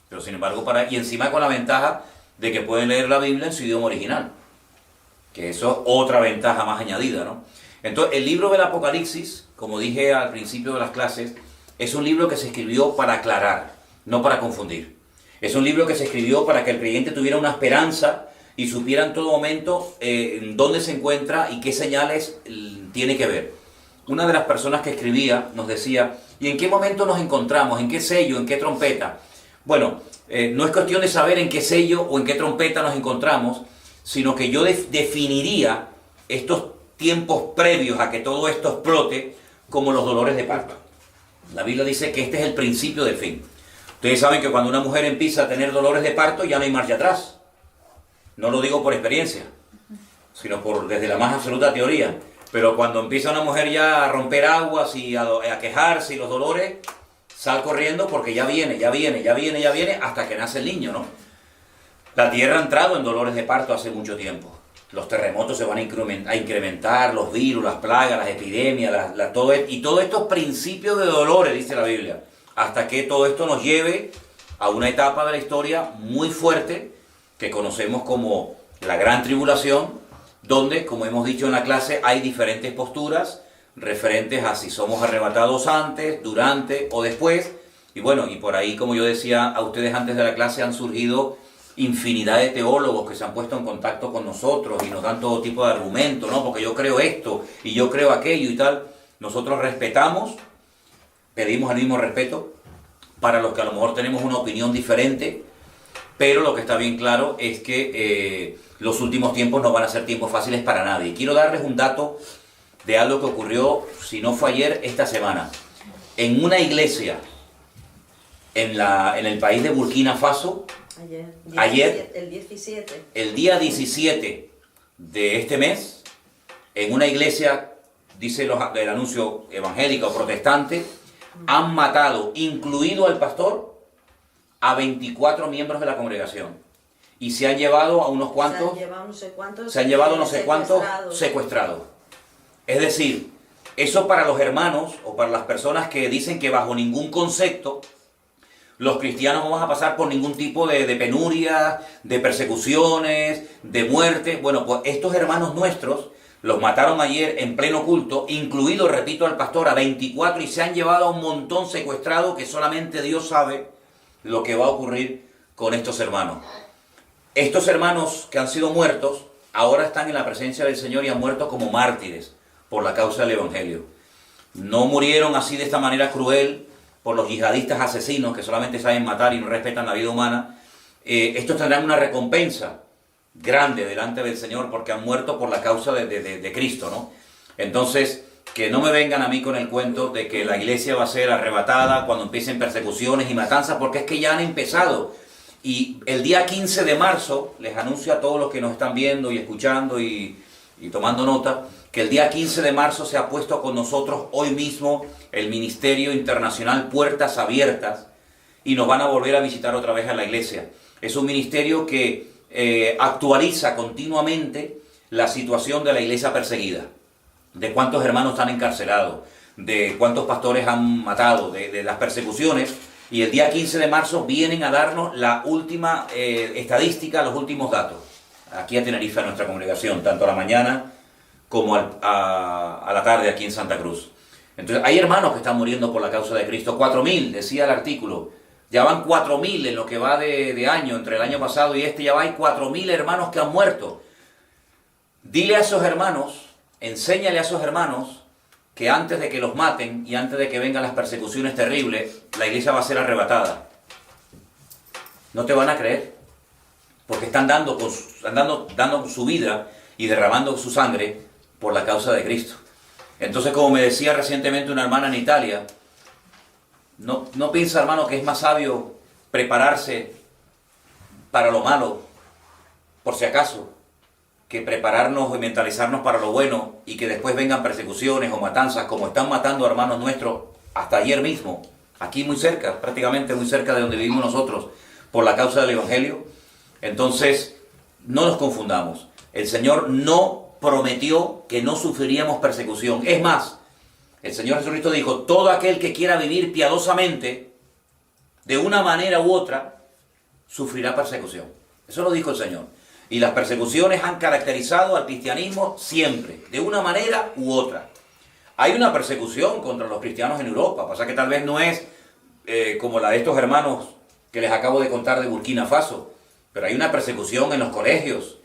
Pero sin embargo, y encima con la ventaja de que pueden leer la Biblia en su idioma original. Que eso es otra ventaja más añadida, ¿no? Entonces, el libro del Apocalipsis, como dije al principio de las clases, es un libro que se escribió para aclarar, no para confundir. Es un libro que se escribió para que el creyente tuviera una esperanza y supiera en todo momento dónde se encuentra y qué señales tiene que ver. Una de las personas que escribía nos decía, ¿y en qué momento nos encontramos? ¿En qué sello? ¿En qué trompeta? Bueno, no es cuestión de saber en qué sello o en qué trompeta nos encontramos, sino que yo definiría estos tiempos previos a que todo esto explote como los dolores de parto. La Biblia dice que este es el principio del fin. Ustedes saben que cuando una mujer empieza a tener dolores de parto ya no hay marcha atrás. No lo digo por experiencia, sino desde la más absoluta teoría. Pero cuando empieza una mujer ya a romper aguas y a quejarse y los dolores, sal corriendo porque ya viene, hasta que nace el niño, ¿no? La tierra ha entrado en dolores de parto hace mucho tiempo. Los terremotos se van a incrementar, los virus, las plagas, las epidemias, todos estos principios de dolores, dice la Biblia, hasta que todo esto nos lleve a una etapa de la historia muy fuerte que conocemos como la Gran Tribulación, donde, como hemos dicho en la clase, hay diferentes posturas referentes a si somos arrebatados antes, durante o después. Y bueno, y por ahí, como yo decía a ustedes antes de la clase, han surgido infinidad de teólogos que se han puesto en contacto con nosotros y nos dan todo tipo de argumentos, ¿no? Porque yo creo esto y yo creo aquello y tal. Nosotros respetamos, pedimos el mismo respeto para los que a lo mejor tenemos una opinión diferente, pero lo que está bien claro es que los últimos tiempos no van a ser tiempos fáciles para nadie. Quiero darles un dato de algo que ocurrió, si no fue ayer, esta semana. En una iglesia en el país de Burkina Faso, ayer, el día 17 de este mes, en una iglesia, dice el anuncio evangélico o protestante, han matado, incluido al pastor, a 24 miembros de la congregación. Y se han llevado a unos cuantos, se han llevado no sé cuántos secuestrados. Es decir, eso para los hermanos o para las personas que dicen que bajo ningún concepto los cristianos no vamos a pasar por ningún tipo de penuria, de persecuciones, de muerte. Bueno, pues estos hermanos nuestros los mataron ayer en pleno culto, incluido, repito, al pastor, a 24, y se han llevado a un montón secuestrado que solamente Dios sabe lo que va a ocurrir con estos hermanos. Estos hermanos que han sido muertos, ahora están en la presencia del Señor y han muerto como mártires por la causa del Evangelio. No murieron así de esta manera cruel por los yihadistas asesinos que solamente saben matar y no respetan la vida humana. Estos tendrán una recompensa grande delante del Señor porque han muerto por la causa de Cristo, ¿no? Entonces, que no me vengan a mí con el cuento de que la iglesia va a ser arrebatada cuando empiecen persecuciones y matanzas, porque es que ya han empezado. Y el día 15 de marzo, les anuncio a todos los que nos están viendo y escuchando y tomando nota, que el día 15 de marzo se ha puesto con nosotros hoy mismo el Ministerio Internacional Puertas Abiertas y nos van a volver a visitar otra vez a la iglesia. Es un ministerio que actualiza continuamente la situación de la iglesia perseguida, de cuántos hermanos están encarcelados, de cuántos pastores han matado, de las persecuciones, Y el día 15 de marzo vienen a darnos la última estadística, los últimos datos, aquí a Tenerife, a nuestra congregación, tanto a la mañana como a la tarde aquí en Santa Cruz. Entonces hay hermanos que están muriendo por la causa de Cristo, 4.000, decía el artículo, ya van 4.000 en lo que va de año, entre el año pasado y este ya hay 4.000 hermanos que han muerto. Dile a esos hermanos, enséñale a esos hermanos que antes de que los maten y antes de que vengan las persecuciones terribles, la iglesia va a ser arrebatada. No te van a creer, porque están dando su vida y derramando su sangre por la causa de Cristo. Entonces, como me decía recientemente una hermana en Italia, no piensa, hermano, que es más sabio prepararse para lo malo, por si acaso, que prepararnos y mentalizarnos para lo bueno y que después vengan persecuciones o matanzas, como están matando a hermanos nuestros hasta ayer mismo, aquí muy cerca, prácticamente muy cerca de donde vivimos nosotros, por la causa del Evangelio. Entonces, no nos confundamos. El Señor no prometió que no sufriríamos persecución. Es más, el Señor Jesucristo dijo, todo aquel que quiera vivir piadosamente, de una manera u otra, sufrirá persecución. Eso lo dijo el Señor. Y las persecuciones han caracterizado al cristianismo siempre, de una manera u otra. Hay una persecución contra los cristianos en Europa, pasa que tal vez no es como la de estos hermanos que les acabo de contar de Burkina Faso, pero hay una persecución en los colegios,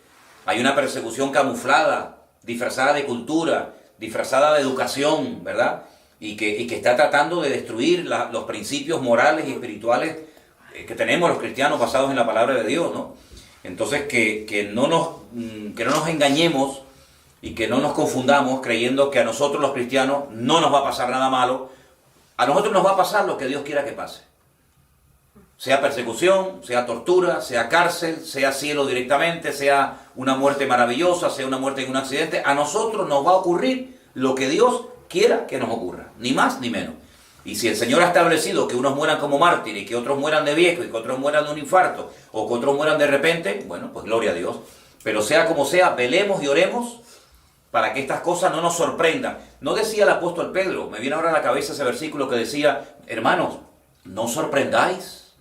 hay una persecución camuflada, disfrazada de cultura, disfrazada de educación, ¿verdad? Y que está tratando de destruir los principios morales y espirituales que tenemos los cristianos basados en la palabra de Dios, ¿no? Entonces, que no nos engañemos y que no nos confundamos creyendo que a nosotros los cristianos no nos va a pasar nada malo. A nosotros nos va a pasar lo que Dios quiera que pase. Sea persecución, sea tortura, sea cárcel, sea cielo directamente, sea una muerte maravillosa, sea una muerte en un accidente. A nosotros nos va a ocurrir lo que Dios quiera que nos ocurra, ni más ni menos. Y si el Señor ha establecido que unos mueran como mártires, y que otros mueran de viejo, y que otros mueran de un infarto, o que otros mueran de repente, bueno, pues gloria a Dios. Pero sea como sea, velemos y oremos para que estas cosas no nos sorprendan. No decía el apóstol Pedro, me viene ahora a la cabeza ese versículo que decía, hermanos, no os sorprendáis,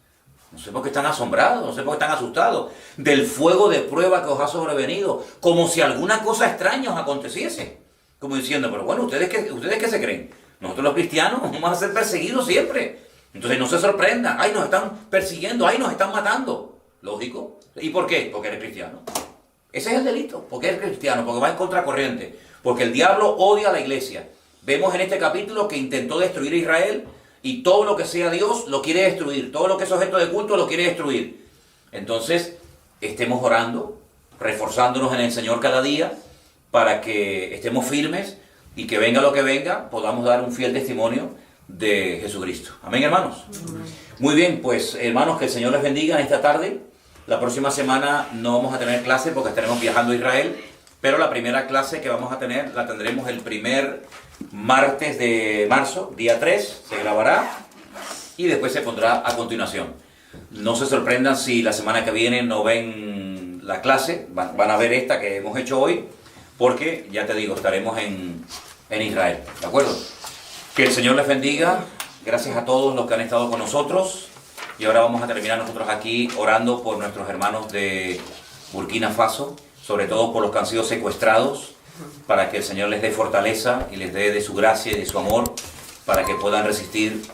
no sé por qué están asombrados, no sé por qué están asustados, del fuego de prueba que os ha sobrevenido, como si alguna cosa extraña os aconteciese. Como diciendo, pero bueno, ¿ustedes qué se creen? Nosotros los cristianos vamos a ser perseguidos siempre. Entonces no se sorprendan. ¡Ay, nos están persiguiendo! ¡Ay, nos están matando! Lógico. ¿Y por qué? Porque eres cristiano. Ese es el delito. Porque eres cristiano, porque va en contracorriente. Porque el diablo odia a la iglesia. Vemos en este capítulo que intentó destruir a Israel y todo lo que sea Dios lo quiere destruir. Todo lo que es objeto de culto lo quiere destruir. Entonces, estemos orando, reforzándonos en el Señor cada día para que estemos firmes y que venga lo que venga, podamos dar un fiel testimonio de Jesucristo. Amén, hermanos. Muy bien, pues hermanos, que el Señor les bendiga en esta tarde. La próxima semana no vamos a tener clase porque estaremos viajando a Israel, pero la primera clase que vamos a tener la tendremos el primer martes de marzo, día 3, se grabará y después se pondrá a continuación. No se sorprendan si la semana que viene no ven la clase, van a ver esta que hemos hecho hoy, porque, ya te digo, estaremos en Israel, ¿de acuerdo? Que el Señor les bendiga, gracias a todos los que han estado con nosotros, y ahora vamos a terminar nosotros aquí orando por nuestros hermanos de Burkina Faso, sobre todo por los que han sido secuestrados, para que el Señor les dé fortaleza y les dé de su gracia y de su amor, para que puedan resistir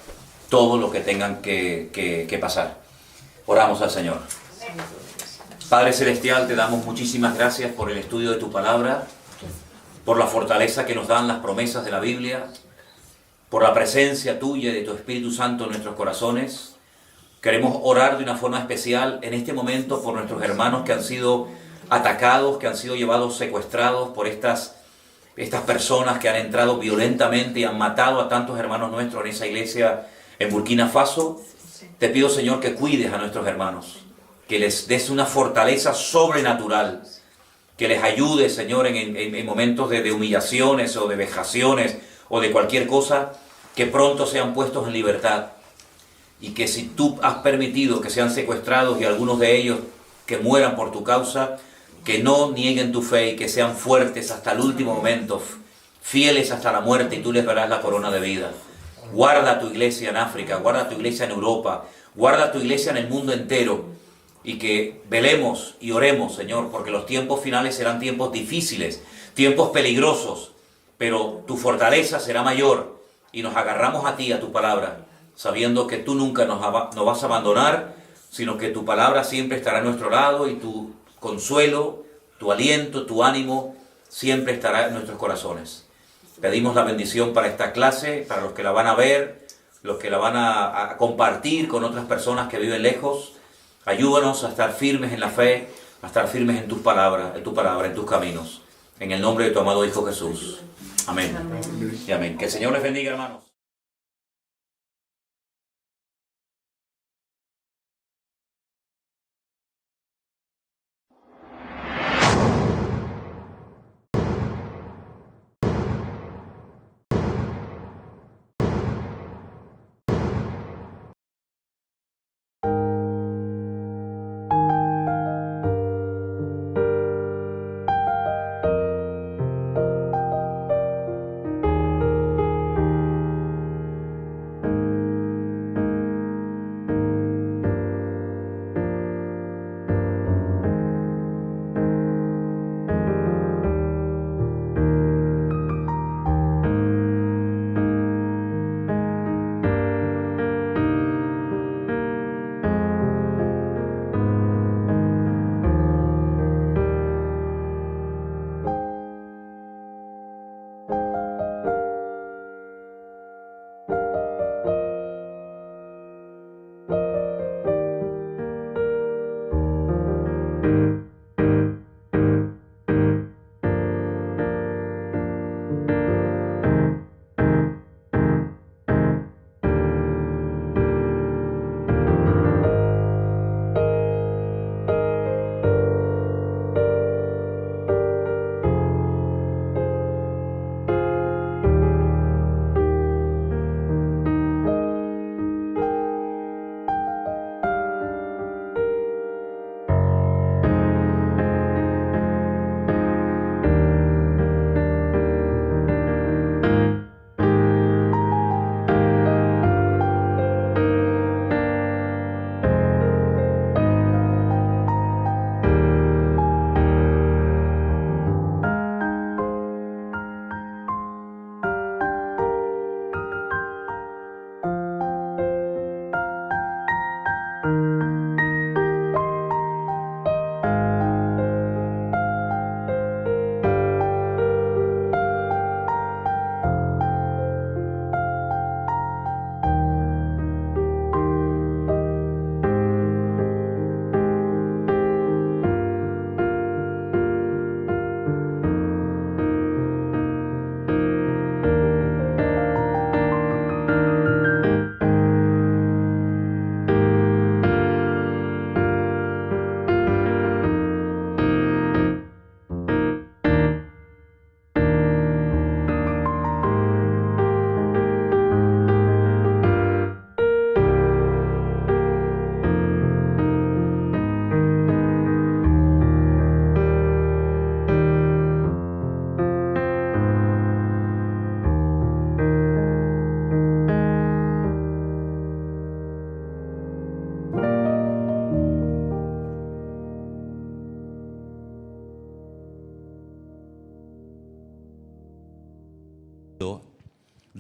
todo lo que tengan que pasar. Oramos al Señor. Padre Celestial, te damos muchísimas gracias por el estudio de tu palabra, por la fortaleza que nos dan las promesas de la Biblia, por la presencia tuya y de tu Espíritu Santo en nuestros corazones. Queremos orar de una forma especial en este momento por nuestros hermanos que han sido atacados, que han sido llevados secuestrados por estas personas que han entrado violentamente y han matado a tantos hermanos nuestros en esa iglesia en Burkina Faso. Te pido, Señor, que cuides a nuestros hermanos, que les des una fortaleza sobrenatural, que les ayude, Señor, en momentos de humillaciones o de vejaciones o de cualquier cosa, que pronto sean puestos en libertad. Y que si tú has permitido que sean secuestrados y algunos de ellos que mueran por tu causa, que no nieguen tu fe y que sean fuertes hasta el último momento, fieles hasta la muerte, y tú les darás la corona de vida. Guarda tu iglesia en África, guarda tu iglesia en Europa, guarda tu iglesia en el mundo entero. Y que velemos y oremos, Señor, porque los tiempos finales serán tiempos difíciles, tiempos peligrosos, pero tu fortaleza será mayor y nos agarramos a ti, a tu palabra, sabiendo que tú nunca nos vas a abandonar, sino que tu palabra siempre estará a nuestro lado y tu consuelo, tu aliento, tu ánimo siempre estará en nuestros corazones. Pedimos la bendición para esta clase, para los que la van a ver, los que la van a compartir con otras personas que viven lejos. Ayúdanos a estar firmes en la fe, a estar firmes en tu palabra, en tus caminos. En el nombre de tu amado Hijo Jesús. Amén. Y amén. Que el Señor les bendiga, hermanos.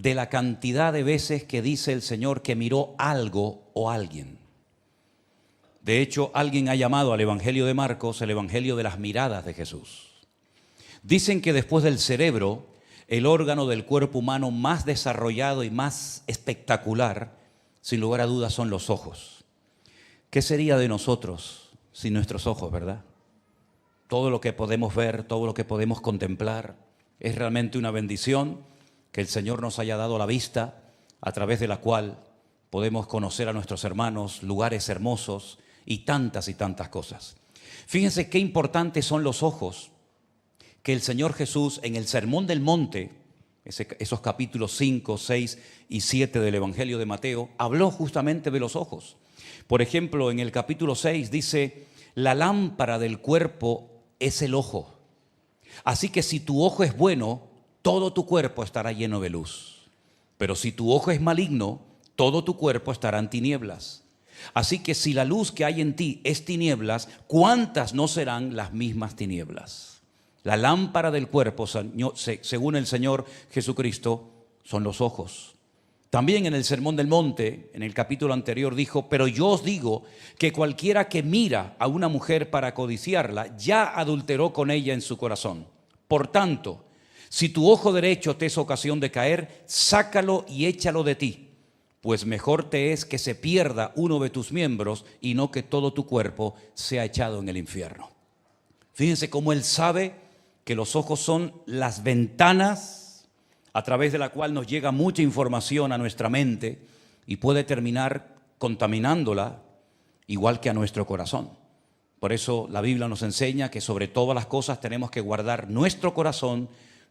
de la cantidad de veces que dice el Señor que miró algo o alguien. De hecho, alguien ha llamado al Evangelio de Marcos el Evangelio de las miradas de Jesús. Dicen que después del cerebro, el órgano del cuerpo humano más desarrollado y más espectacular, sin lugar a dudas, son los ojos. ¿Qué sería de nosotros sin nuestros ojos, verdad? Todo lo que podemos ver, todo lo que podemos contemplar, es realmente una bendición que el Señor nos haya dado la vista, a través de la cual podemos conocer a nuestros hermanos, lugares hermosos y tantas cosas. Fíjense qué importantes son los ojos, que el Señor Jesús en el Sermón del Monte, esos capítulos 5, 6 y 7 del Evangelio de Mateo, habló justamente de los ojos. Por ejemplo, en el capítulo 6 dice, la lámpara del cuerpo es el ojo. Así que si tu ojo es bueno, todo tu cuerpo estará lleno de luz. Pero si tu ojo es maligno, todo tu cuerpo estará en tinieblas. Así que si la luz que hay en ti es tinieblas, ¿cuántas no serán las mismas tinieblas? La lámpara del cuerpo, según el Señor Jesucristo, son los ojos. También en el Sermón del Monte, en el capítulo anterior, dijo: pero yo os digo que cualquiera que mira a una mujer para codiciarla, ya adulteró con ella en su corazón. Por tanto, si tu ojo derecho te es ocasión de caer, sácalo y échalo de ti, pues mejor te es que se pierda uno de tus miembros y no que todo tu cuerpo sea echado en el infierno. Fíjense cómo él sabe que los ojos son las ventanas a través de la cual nos llega mucha información a nuestra mente y puede terminar contaminándola igual que a nuestro corazón. Por eso la Biblia nos enseña que sobre todas las cosas tenemos que guardar nuestro corazón,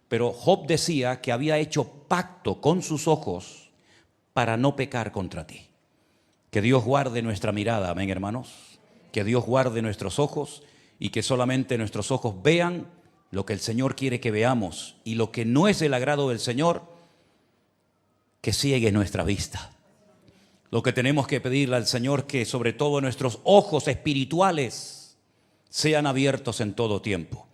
pero Job decía que había hecho pacto con sus ojos para no pecar contra ti. Que Dios guarde nuestra mirada, amén, hermanos. Que Dios guarde nuestros ojos y que solamente nuestros ojos vean lo que el Señor quiere que veamos, y lo que no es del agrado del Señor, que ciegue nuestra vista. Lo que tenemos que pedirle al Señor, que sobre todo nuestros ojos espirituales sean abiertos en todo tiempo.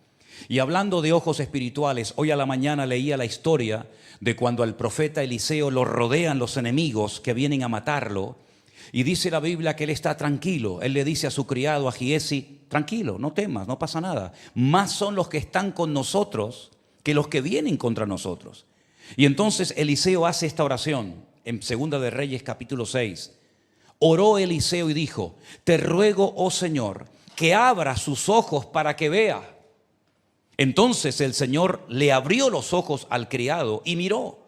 Y hablando de ojos espirituales, hoy a la mañana leía la historia de cuando al profeta Eliseo lo rodean los enemigos que vienen a matarlo, y dice la Biblia que él está tranquilo. Él le dice a su criado, a Giesi: tranquilo, no temas, no pasa nada. Más son los que están con nosotros que los que vienen contra nosotros. Y entonces Eliseo hace esta oración en Segunda de Reyes capítulo 6. Oró Eliseo y dijo: te ruego, oh Señor, que abra sus ojos para que vea. Entonces el Señor le abrió los ojos al criado y miró.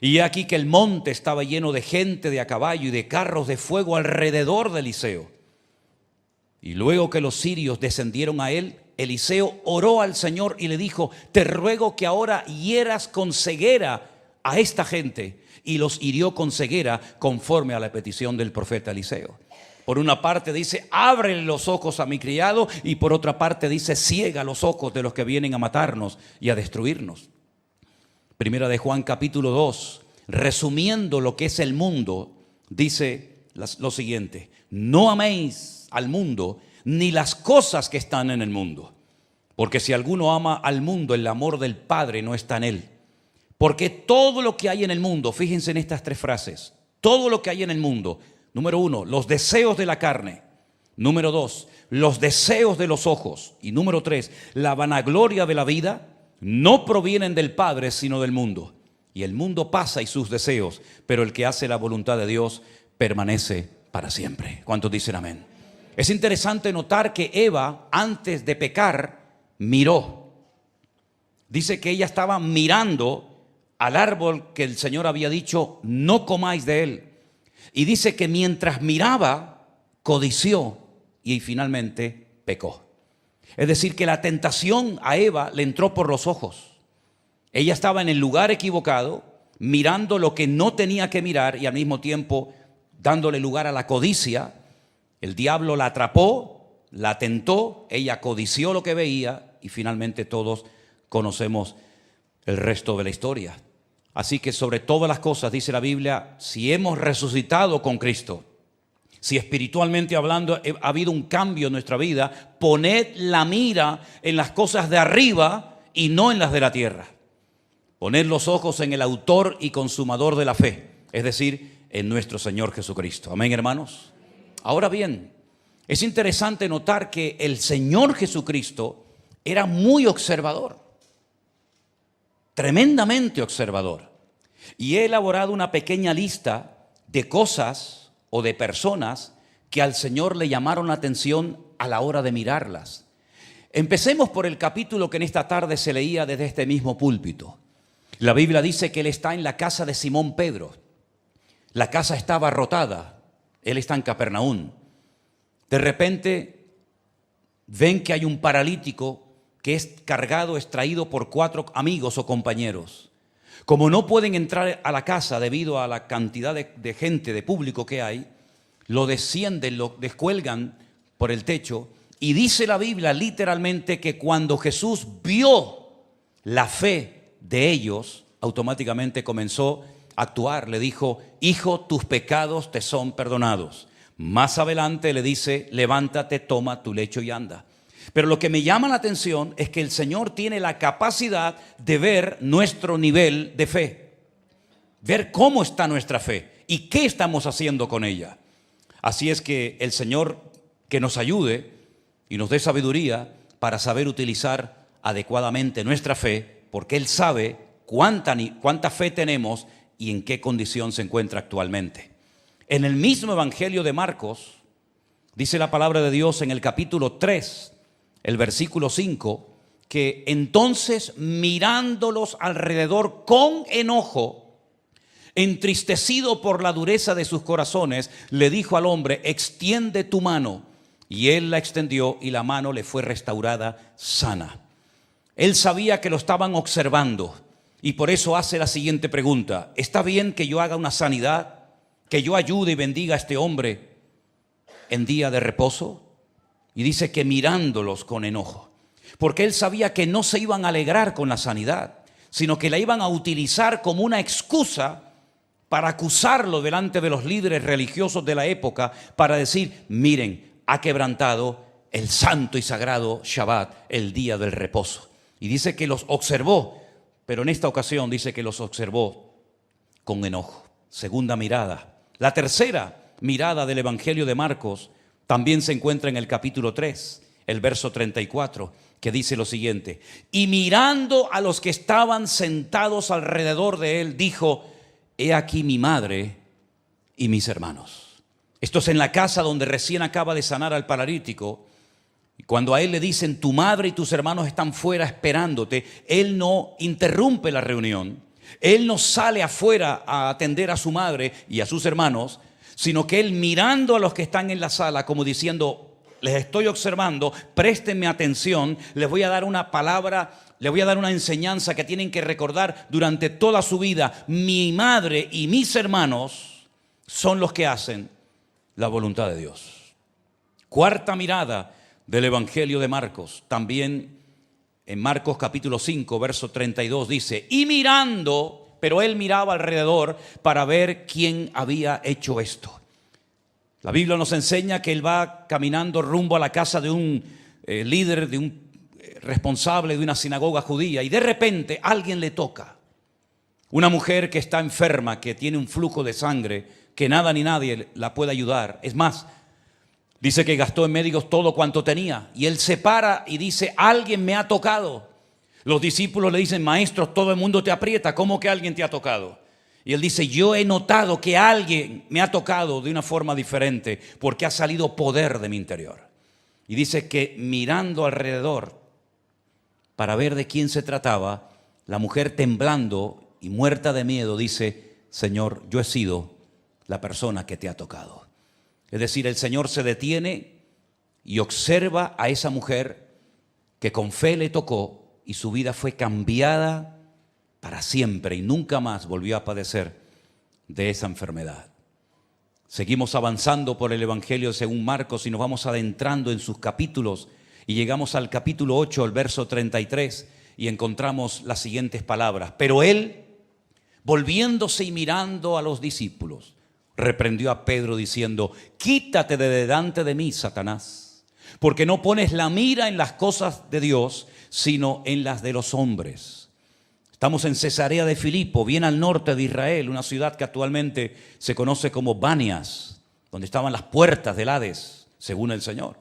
Y he aquí que el monte estaba lleno de gente de a caballo y de carros de fuego alrededor de Eliseo. Y luego que los sirios descendieron a él, Eliseo oró al Señor y le dijo: te ruego que ahora hieras con ceguera a esta gente. Y los hirió con ceguera conforme a la petición del profeta Eliseo. Por una parte dice: ábrele los ojos a mi criado, y por otra parte dice: ciega los ojos de los que vienen a matarnos y a destruirnos. Primera de Juan capítulo 2, resumiendo lo que es el mundo, dice lo siguiente: no améis al mundo ni las cosas que están en el mundo, porque si alguno ama al mundo, el amor del Padre no está en él. Porque todo lo que hay en el mundo, fíjense en estas tres frases, todo lo que hay en el mundo: número 1, los deseos de la carne; número 2, los deseos de los ojos; y número 3, la vanagloria de la vida, no provienen del Padre, sino del mundo. Y el mundo pasa y sus deseos, pero el que hace la voluntad de Dios permanece para siempre. ¿Cuántos dicen amén? Es interesante notar que Eva, antes de pecar, miró. Dice que ella estaba mirando al árbol que el Señor había dicho: no comáis de él. Y dice que mientras miraba, codició y finalmente pecó. Es decir, que la tentación a Eva le entró por los ojos. Ella estaba en el lugar equivocado, mirando lo que no tenía que mirar y al mismo tiempo dándole lugar a la codicia. El diablo la atrapó, la tentó, ella codició lo que veía y finalmente todos conocemos el resto de la historia. Así que sobre todas las cosas, dice la Biblia, si hemos resucitado con Cristo, si espiritualmente hablando ha habido un cambio en nuestra vida, poned la mira en las cosas de arriba y no en las de la tierra. Poned los ojos en el autor y consumador de la fe, es decir, en nuestro Señor Jesucristo. Amén, hermanos. Ahora bien, es interesante notar que el Señor Jesucristo era muy observador, tremendamente observador. Y he elaborado una pequeña lista de cosas o de personas que al Señor le llamaron la atención a la hora de mirarlas. Empecemos por el capítulo que en esta tarde se leía desde este mismo púlpito. La Biblia dice que él está en la casa de Simón Pedro. La casa está abarrotada. Él está en Capernaum. De repente ven que hay un paralítico que es cargado, es traído por 4 amigos o compañeros. Como no pueden entrar a la casa debido a la cantidad de gente, de público que hay, lo descienden, lo descuelgan por el techo. Y dice la Biblia literalmente que cuando Jesús vio la fe de ellos, automáticamente comenzó actuar. Le dijo, hijo, tus pecados te son perdonados. Más adelante le dice, levántate, toma tu lecho y anda. Pero lo que me llama la atención es que el Señor tiene la capacidad de ver nuestro nivel de fe, ver cómo está nuestra fe y qué estamos haciendo con ella. Así es que el Señor que nos ayude y nos dé sabiduría para saber utilizar adecuadamente nuestra fe, porque Él sabe cuánta fe tenemos y en qué condición se encuentra actualmente. En el mismo Evangelio de Marcos, dice la palabra de Dios en el capítulo 3, el versículo 5, que entonces mirándolos alrededor con enojo, entristecido por la dureza de sus corazones, le dijo al hombre, extiende tu mano. Y él la extendió y la mano le fue restaurada sana. Él sabía que lo estaban observando y por eso hace la siguiente pregunta. ¿Está bien que yo haga una sanidad? ¿Que yo ayude y bendiga a este hombre en día de reposo? Y dice que mirándolos con enojo. Porque él sabía que no se iban a alegrar con la sanidad, sino que la iban a utilizar como una excusa para acusarlo delante de los líderes religiosos de la época, para decir, miren, ha quebrantado el santo y sagrado Shabbat, el día del reposo. Y dice que los observó, pero en esta ocasión dice que los observó con enojo. Segunda mirada. La tercera mirada del Evangelio de Marcos también se encuentra en el capítulo 3, el verso 34, que dice lo siguiente. Y mirando a los que estaban sentados alrededor de él, dijo, he aquí mi madre y mis hermanos. Esto es en la casa donde recién acaba de sanar al paralítico. Y cuando a él le dicen, tu madre y tus hermanos están fuera esperándote, él no interrumpe la reunión. Él no sale afuera a atender a su madre y a sus hermanos, sino que él mirando a los que están en la sala como diciendo, les estoy observando, préstenme atención, les voy a dar una palabra, les voy a dar una enseñanza que tienen que recordar durante toda su vida. Mi madre y mis hermanos son los que hacen la voluntad de Dios. Cuarta mirada del Evangelio de Marcos, también en Marcos capítulo 5, verso 32 dice, y mirando, pero él miraba alrededor para ver quién había hecho esto. La Biblia nos enseña que él va caminando rumbo a la casa de un líder, de un responsable de una sinagoga judía, y de repente alguien le toca. Una mujer que está enferma, que tiene un flujo de sangre, que nada ni nadie la puede ayudar. Es más, dice que gastó en médicos todo cuanto tenía. Y él se para y dice, alguien me ha tocado. Los discípulos le dicen, maestro, todo el mundo te aprieta. ¿Cómo que alguien te ha tocado? Y él dice, yo he notado que alguien me ha tocado de una forma diferente, porque ha salido poder de mi interior. Y dice que mirando alrededor para ver de quién se trataba, la mujer temblando y muerta de miedo dice, Señor, yo he sido la persona que te ha tocado. Es decir, el Señor se detiene y observa a esa mujer que con fe le tocó y su vida fue cambiada para siempre y nunca más volvió a padecer de esa enfermedad. Seguimos avanzando por el Evangelio según Marcos y nos vamos adentrando en sus capítulos y llegamos al capítulo 8, el verso 33 y encontramos las siguientes palabras. Pero él, volviéndose y mirando a los discípulos, reprendió a Pedro diciendo, quítate de delante de mí, Satanás, porque no pones la mira en las cosas de Dios, sino en las de los hombres. Estamos en Cesarea de Filipo, bien al norte de Israel, una ciudad que actualmente se conoce como Banias, donde estaban las puertas del Hades, según el Señor.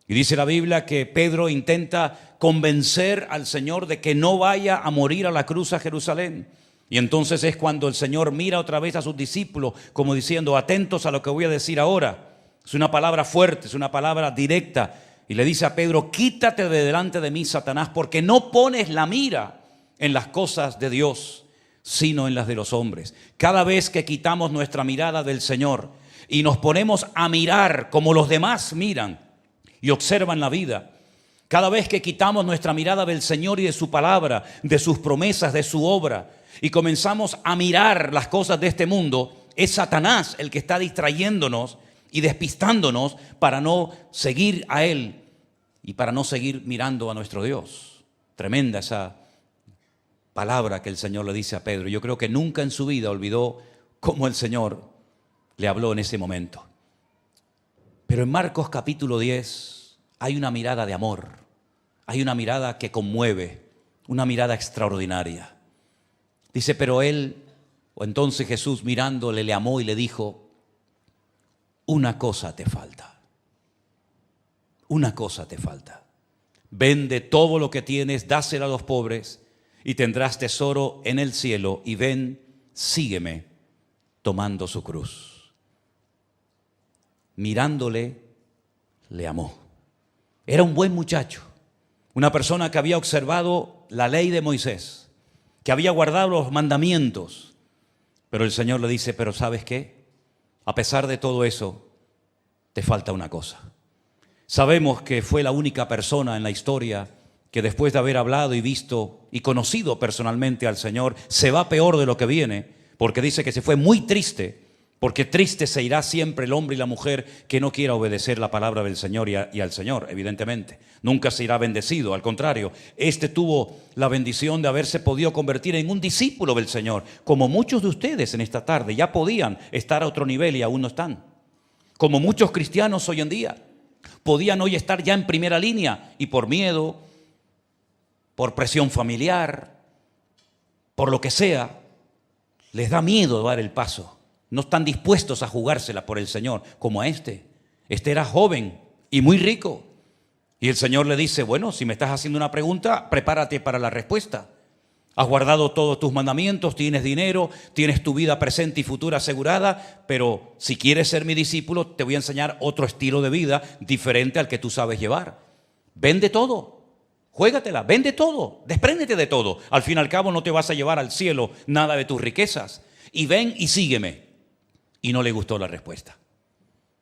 Y dice la Biblia que Pedro intenta convencer al Señor de que no vaya a morir a la cruz a Jerusalén. Y entonces es cuando el Señor mira otra vez a sus discípulos como diciendo, atentos a lo que voy a decir ahora. Es una palabra fuerte, es una palabra directa. Y le dice a Pedro, quítate de delante de mí, Satanás, porque no pones la mira en las cosas de Dios, sino en las de los hombres. Cada vez que quitamos nuestra mirada del Señor y nos ponemos a mirar como los demás miran y observan la vida, cada vez que quitamos nuestra mirada del Señor y de su palabra, de sus promesas, de su obra, y comenzamos a mirar las cosas de este mundo, es Satanás el que está distrayéndonos y despistándonos para no seguir a Él y para no seguir mirando a nuestro Dios. Tremenda esa palabra que el Señor le dice a Pedro. Yo creo que nunca en su vida olvidó cómo el Señor le habló en ese momento. Pero en Marcos capítulo 10 hay una mirada de amor, hay una mirada que conmueve, una mirada extraordinaria. Dice, pero él, o entonces Jesús mirándole, le amó y le dijo, una cosa te falta, una cosa te falta. Vende todo lo que tienes, dáselo a los pobres y tendrás tesoro en el cielo, y ven, sígueme, tomando su cruz. Mirándole, le amó. Era un buen muchacho, una persona que había observado la ley de Moisés, que había guardado los mandamientos. Pero el Señor le dice, pero ¿sabes qué? A pesar de todo eso, te falta una cosa. Sabemos que fue la única persona en la historia que después de haber hablado y visto y conocido personalmente al Señor, se va peor de lo que viene, porque dice que se fue muy triste, porque triste se irá siempre el hombre y la mujer que no quiera obedecer la palabra del Señor y al Señor, evidentemente. Nunca se irá bendecido, al contrario, este tuvo la bendición de haberse podido convertir en un discípulo del Señor, como muchos de ustedes en esta tarde ya podían estar a otro nivel y aún no están. Como muchos cristianos hoy en día podían hoy estar ya en primera línea y por miedo, por presión familiar, por lo que sea, les da miedo dar el paso. No están dispuestos a jugársela por el Señor, como a este. Este era joven y muy rico. Y el Señor le dice, bueno, si me estás haciendo una pregunta, prepárate para la respuesta. Has guardado todos tus mandamientos, tienes dinero, tienes tu vida presente y futura asegurada, pero si quieres ser mi discípulo, te voy a enseñar otro estilo de vida diferente al que tú sabes llevar. Vende todo, juégatela, vende todo, despréndete de todo. Al fin y al cabo no te vas a llevar al cielo nada de tus riquezas. Y ven y sígueme. Y no le gustó la respuesta.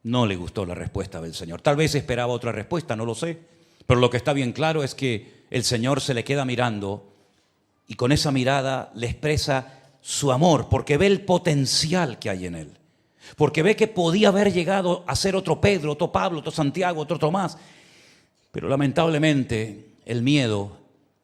No le gustó la respuesta del Señor. Tal vez esperaba otra respuesta, no lo sé. Pero lo que está bien claro es que el Señor se le queda mirando y con esa mirada le expresa su amor, porque ve el potencial que hay en él. Porque ve que podía haber llegado a ser otro Pedro, otro Pablo, otro Santiago, otro Tomás. Pero lamentablemente el miedo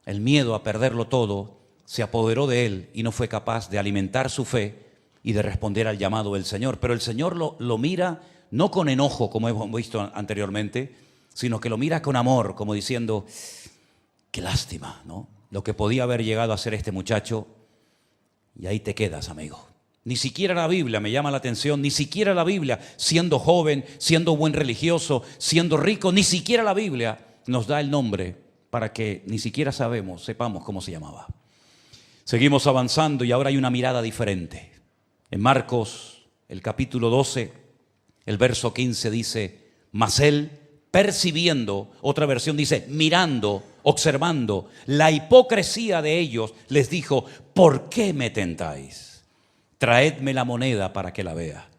a perderlo todo se apoderó de él y no fue capaz de alimentar su fe y de responder al llamado del Señor. Pero el Señor lo mira no con enojo, como hemos visto anteriormente, sino que lo mira con amor, como diciendo, qué lástima, ¿no? Lo que podía haber llegado a ser este muchacho, y ahí te quedas, amigo. Ni siquiera la Biblia me llama la atención, ni siquiera la Biblia, siendo joven, siendo buen religioso, siendo rico, ni siquiera la Biblia nos da el nombre para que ni siquiera sepamos cómo se llamaba. Seguimos avanzando y ahora hay una mirada diferente. En Marcos, el capítulo 12, el verso 15 dice, mas él, percibiendo, otra versión dice, mirando, observando la hipocresía de ellos, les dijo, ¿por qué me tentáis? Traedme la moneda para que la vea.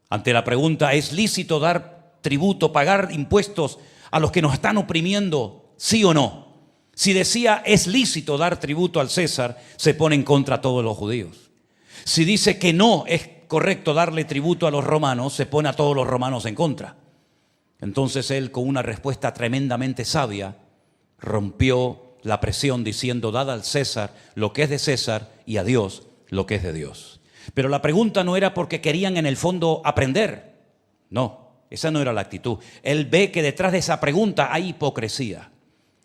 Ante la pregunta, ¿es lícito dar tributo, pagar impuestos a los que nos están oprimiendo? ¿Sí o no? Si decía, es lícito dar tributo al César, se pone en contra a todos los judíos. Si dice que no es correcto darle tributo a los romanos, se pone a todos los romanos en contra. Entonces él, con una respuesta tremendamente sabia, rompió la presión diciendo, dad al César lo que es de César y a Dios lo que es de Dios. Pero la pregunta no era porque querían en el fondo aprender. No, esa no era la actitud. Él ve que detrás de esa pregunta hay hipocresía.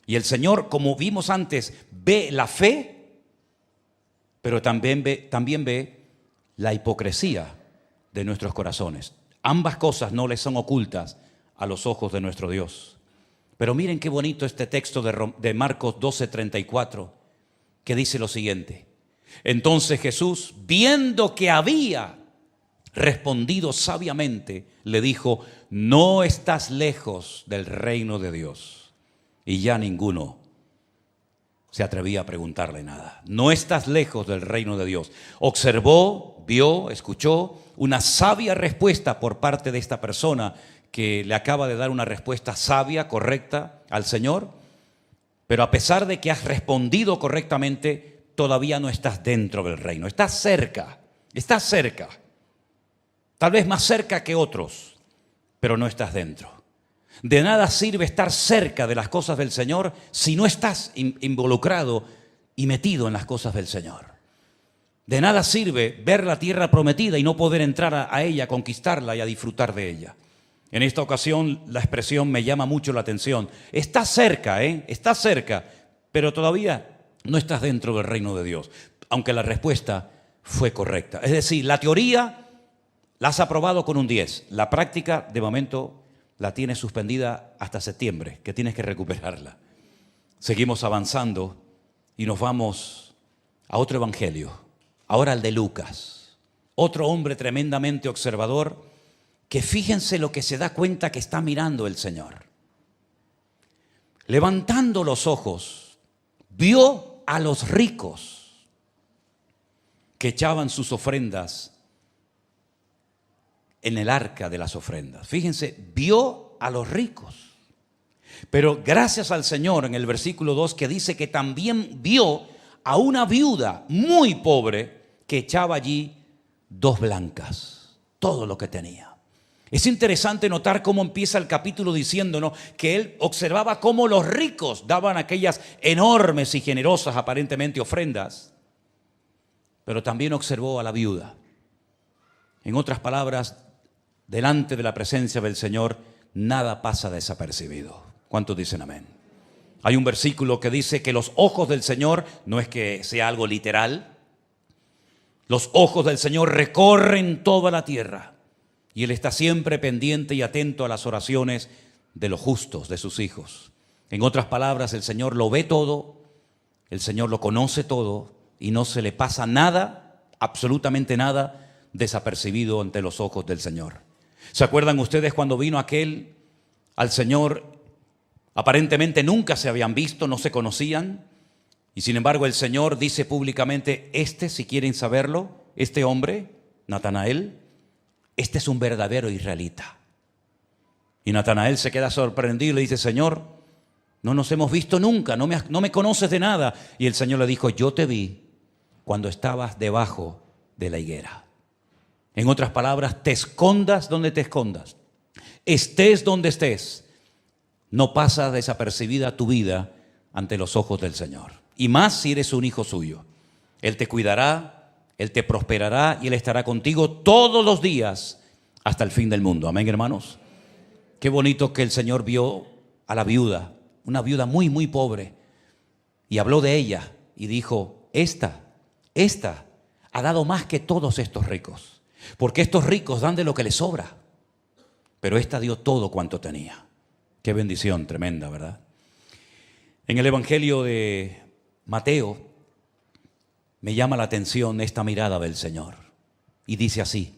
Y el Señor, como vimos antes, ve la fe, pero también ve la hipocresía de nuestros corazones. Ambas cosas no les son ocultas a los ojos de nuestro Dios. Pero miren qué bonito este texto de Marcos 12:34, que dice lo siguiente. Entonces Jesús, viendo que había respondido sabiamente, le dijo, no estás lejos del reino de Dios. Y ya ninguno se atrevía a preguntarle nada. No estás lejos del reino de Dios. Observó, vio, escuchó una sabia respuesta por parte de esta persona que le acaba de dar una respuesta sabia, correcta al Señor. Pero a pesar de que has respondido correctamente, todavía no estás dentro del reino. Estás cerca, tal vez más cerca que otros, pero no estás dentro. De nada sirve estar cerca de las cosas del Señor si no estás involucrado y metido en las cosas del Señor. De nada sirve ver la tierra prometida y no poder entrar a ella, conquistarla y a disfrutar de ella. En esta ocasión la expresión me llama mucho la atención. Estás cerca, estás cerca, pero todavía no estás dentro del reino de Dios, aunque la respuesta fue correcta. Es decir, la teoría la has aprobado con un 10, la práctica de momento la tienes suspendida hasta septiembre, que tienes que recuperarla. Seguimos avanzando y nos vamos a otro evangelio, ahora al de Lucas, otro hombre tremendamente observador, que fíjense lo que se da cuenta que está mirando el Señor. Levantando los ojos, vio a los ricos que echaban sus ofrendas en el arca de las ofrendas. Fíjense, vio a los ricos. Pero gracias al Señor en el versículo 2 que dice que también vio a una viuda muy pobre que echaba allí 2 blancas, todo lo que tenía. Es interesante notar cómo empieza el capítulo diciéndonos que él observaba cómo los ricos daban aquellas enormes y generosas aparentemente ofrendas, pero también observó a la viuda. En otras palabras, delante de la presencia del Señor, nada pasa desapercibido. ¿Cuántos dicen amén? Hay un versículo que dice que los ojos del Señor, no es que sea algo literal, los ojos del Señor recorren toda la tierra y Él está siempre pendiente y atento a las oraciones de los justos, de sus hijos. En otras palabras, el Señor lo ve todo, el Señor lo conoce todo y no se le pasa nada, absolutamente nada, desapercibido ante los ojos del Señor. ¿Se acuerdan ustedes cuando vino aquel al Señor? Aparentemente nunca se habían visto, no se conocían, y sin embargo el Señor dice públicamente, si quieren saberlo, este hombre, Natanael, este es un verdadero israelita. Y Natanael se queda sorprendido y le dice, Señor, no nos hemos visto nunca, no me conoces de nada. Y el Señor le dijo, yo te vi cuando estabas debajo de la higuera. En otras palabras, te escondas donde te escondas, estés donde estés, no pasa desapercibida tu vida ante los ojos del Señor. Y más si eres un hijo suyo. Él te cuidará, Él te prosperará y Él estará contigo todos los días hasta el fin del mundo. Amén, hermanos. Qué bonito que el Señor vio a la viuda, una viuda muy, muy pobre, y habló de ella y dijo, esta ha dado más que todos estos ricos, porque estos ricos dan de lo que les sobra, pero esta dio todo cuanto tenía. Qué bendición tremenda, ¿verdad? En el Evangelio de Mateo me llama la atención esta mirada del Señor. Y dice así,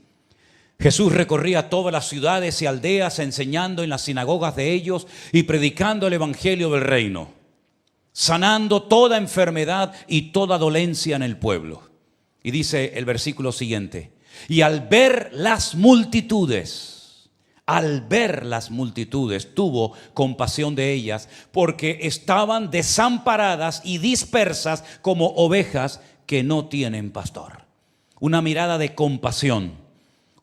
Jesús recorría todas las ciudades y aldeas enseñando en las sinagogas de ellos y predicando el Evangelio del reino, sanando toda enfermedad y toda dolencia en el pueblo. Y dice el versículo siguiente, y al ver las multitudes, tuvo compasión de ellas, porque estaban desamparadas y dispersas como ovejas que no tienen pastor. Una mirada de compasión,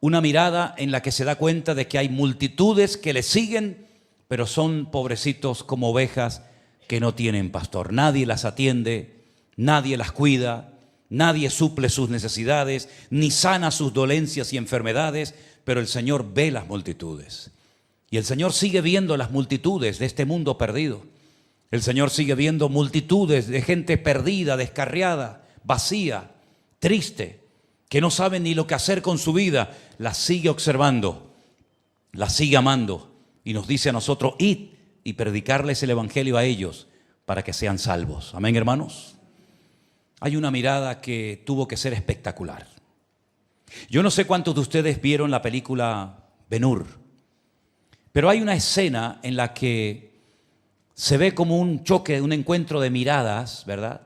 una mirada en la que se da cuenta de que hay multitudes que le siguen, pero son pobrecitos como ovejas que no tienen pastor. Nadie las atiende, nadie las cuida, nadie suple sus necesidades, ni sana sus dolencias y enfermedades, pero el Señor ve las multitudes. Y el Señor sigue viendo las multitudes de este mundo perdido. El Señor sigue viendo multitudes de gente perdida, descarriada, vacía, triste, que no sabe ni lo que hacer con su vida. Las sigue observando, las sigue amando y nos dice a nosotros, id y predicarles el Evangelio a ellos para que sean salvos. Amén, hermanos. Hay una mirada que tuvo que ser espectacular. Yo no sé cuántos de ustedes vieron la película Ben-Hur, pero hay una escena en la que se ve como un choque, un encuentro de miradas, ¿verdad?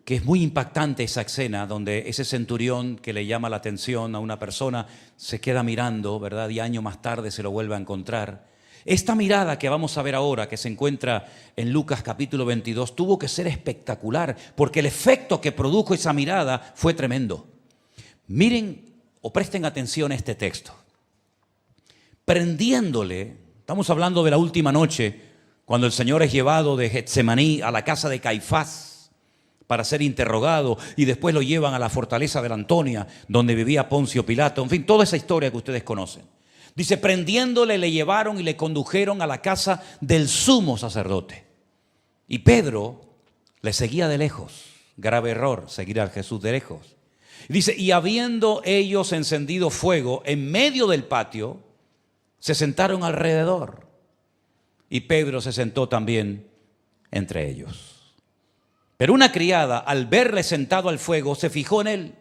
Que es muy impactante esa escena donde ese centurión que le llama la atención a una persona se queda mirando, ¿verdad? Y años más tarde se lo vuelve a encontrar. Esta mirada que vamos a ver ahora, que se encuentra en Lucas capítulo 22, tuvo que ser espectacular, porque el efecto que produjo esa mirada fue tremendo. Miren o presten atención a este texto. Prendiéndole, estamos hablando de la última noche, cuando el Señor es llevado de Getsemaní a la casa de Caifás, para ser interrogado y después lo llevan a la fortaleza de la Antonia, donde vivía Poncio Pilato. En fin, toda esa historia que ustedes conocen. Dice, prendiéndole le llevaron y le condujeron a la casa del sumo sacerdote. Y Pedro le seguía de lejos. Grave error, seguir a Jesús de lejos. Dice, y habiendo ellos encendido fuego en medio del patio, se sentaron alrededor. Y Pedro se sentó también entre ellos. Pero una criada, al verle sentado al fuego, se fijó en él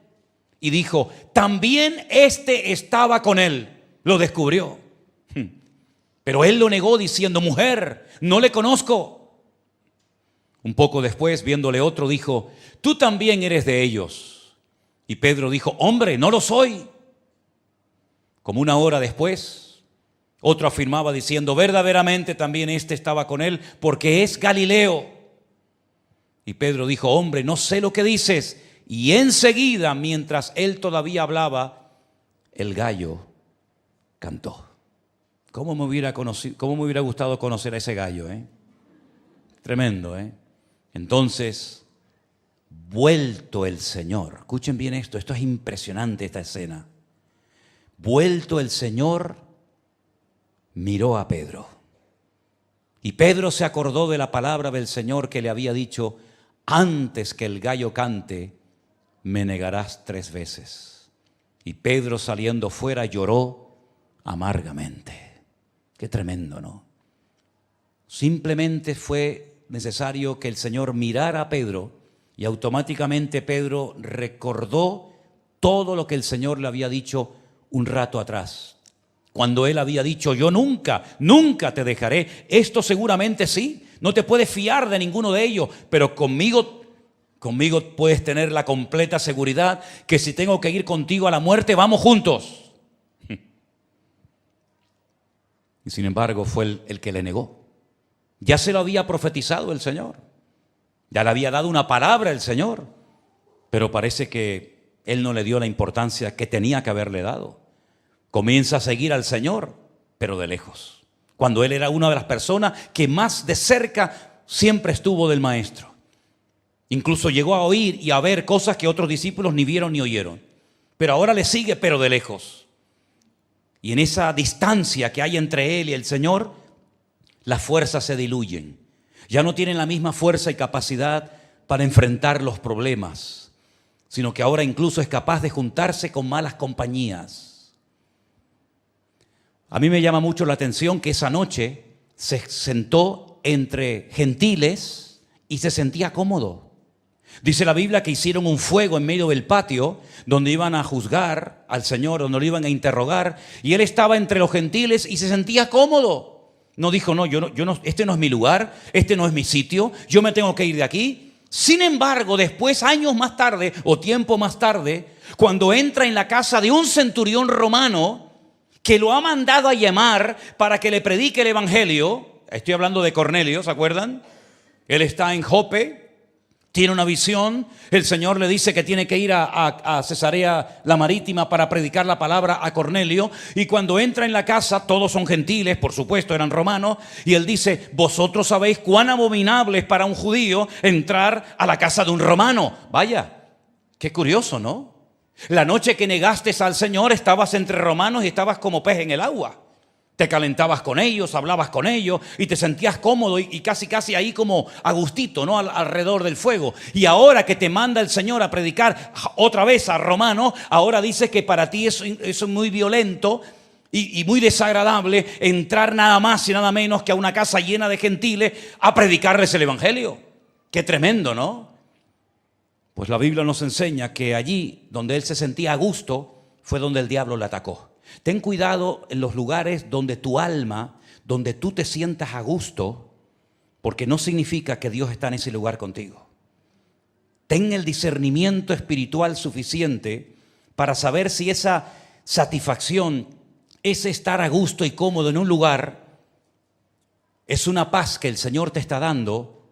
y dijo, también este estaba con él. Lo descubrió. Pero él lo negó diciendo, mujer, no le conozco. Un poco después, viéndole otro, dijo, tú también eres de ellos. Y Pedro dijo, hombre, no lo soy. Como una hora después, otro afirmaba diciendo, verdaderamente también este estaba con él, porque es Galileo. Y Pedro dijo, hombre, no sé lo que dices. Y enseguida, mientras él todavía hablaba, el gallo cantó. ¿Cómo me hubiera gustado conocer a ese gallo? Tremendo, ¿eh? Entonces, vuelto el Señor, escuchen bien esto es impresionante esta escena. Vuelto el Señor, miró a Pedro. Y Pedro se acordó de la palabra del Señor que le había dicho, antes que el gallo cante, me negarás 3 veces. Y Pedro saliendo fuera lloró amargamente. Qué tremendo, ¿no? Simplemente fue necesario que el Señor mirara a Pedro y automáticamente Pedro recordó todo lo que el Señor le había dicho un rato atrás. Cuando él había dicho, yo nunca te dejaré. Esto seguramente sí, no te puedes fiar de ninguno de ellos, pero conmigo puedes tener la completa seguridad que si tengo que ir contigo a la muerte, vamos juntos. Y sin embargo fue el que le negó. Ya se lo había profetizado el Señor. Ya le había dado una palabra el Señor. Pero parece que él no le dio la importancia que tenía que haberle dado. Comienza a seguir al Señor, pero de lejos. Cuando él era una de las personas que más de cerca siempre estuvo del Maestro. Incluso llegó a oír y a ver cosas que otros discípulos ni vieron ni oyeron. Pero ahora le sigue, pero de lejos. Y en esa distancia que hay entre él y el Señor, las fuerzas se diluyen. Ya no tienen la misma fuerza y capacidad para enfrentar los problemas, sino que ahora incluso es capaz de juntarse con malas compañías. A mí me llama mucho la atención que esa noche se sentó entre gentiles y se sentía cómodo. Dice la Biblia que hicieron un fuego en medio del patio donde iban a juzgar al Señor, donde lo iban a interrogar, y él estaba entre los gentiles y se sentía cómodo. No dijo, no, este no es mi lugar, este no es mi sitio, yo me tengo que ir de aquí. Sin embargo, después, años más tarde o tiempo más tarde, cuando entra en la casa de un centurión romano que lo ha mandado a llamar para que le predique el evangelio, estoy hablando de Cornelio, ¿se acuerdan? Él está en Jope, tiene una visión, el Señor le dice que tiene que ir a Cesarea la Marítima para predicar la palabra a Cornelio, y cuando entra en la casa, todos son gentiles, por supuesto, eran romanos, y él dice, vosotros sabéis cuán abominable es para un judío entrar a la casa de un romano. Vaya, qué curioso, ¿no? La noche que negaste al Señor estabas entre romanos y estabas como pez en el agua. Te calentabas con ellos, hablabas con ellos y te sentías cómodo y casi ahí como a gustito, ¿no? Alrededor del fuego. Y ahora que te manda el Señor a predicar otra vez a romanos, ahora dice que para ti eso es muy violento y muy desagradable entrar nada más y nada menos que a una casa llena de gentiles a predicarles el evangelio. Qué tremendo, ¿no? Pues la Biblia nos enseña que allí donde él se sentía a gusto fue donde el diablo le atacó. Ten cuidado en los lugares donde tu alma, donde tú te sientas a gusto, porque no significa que Dios está en ese lugar contigo. Ten el discernimiento espiritual suficiente para saber si esa satisfacción, ese estar a gusto y cómodo en un lugar, es una paz que el Señor te está dando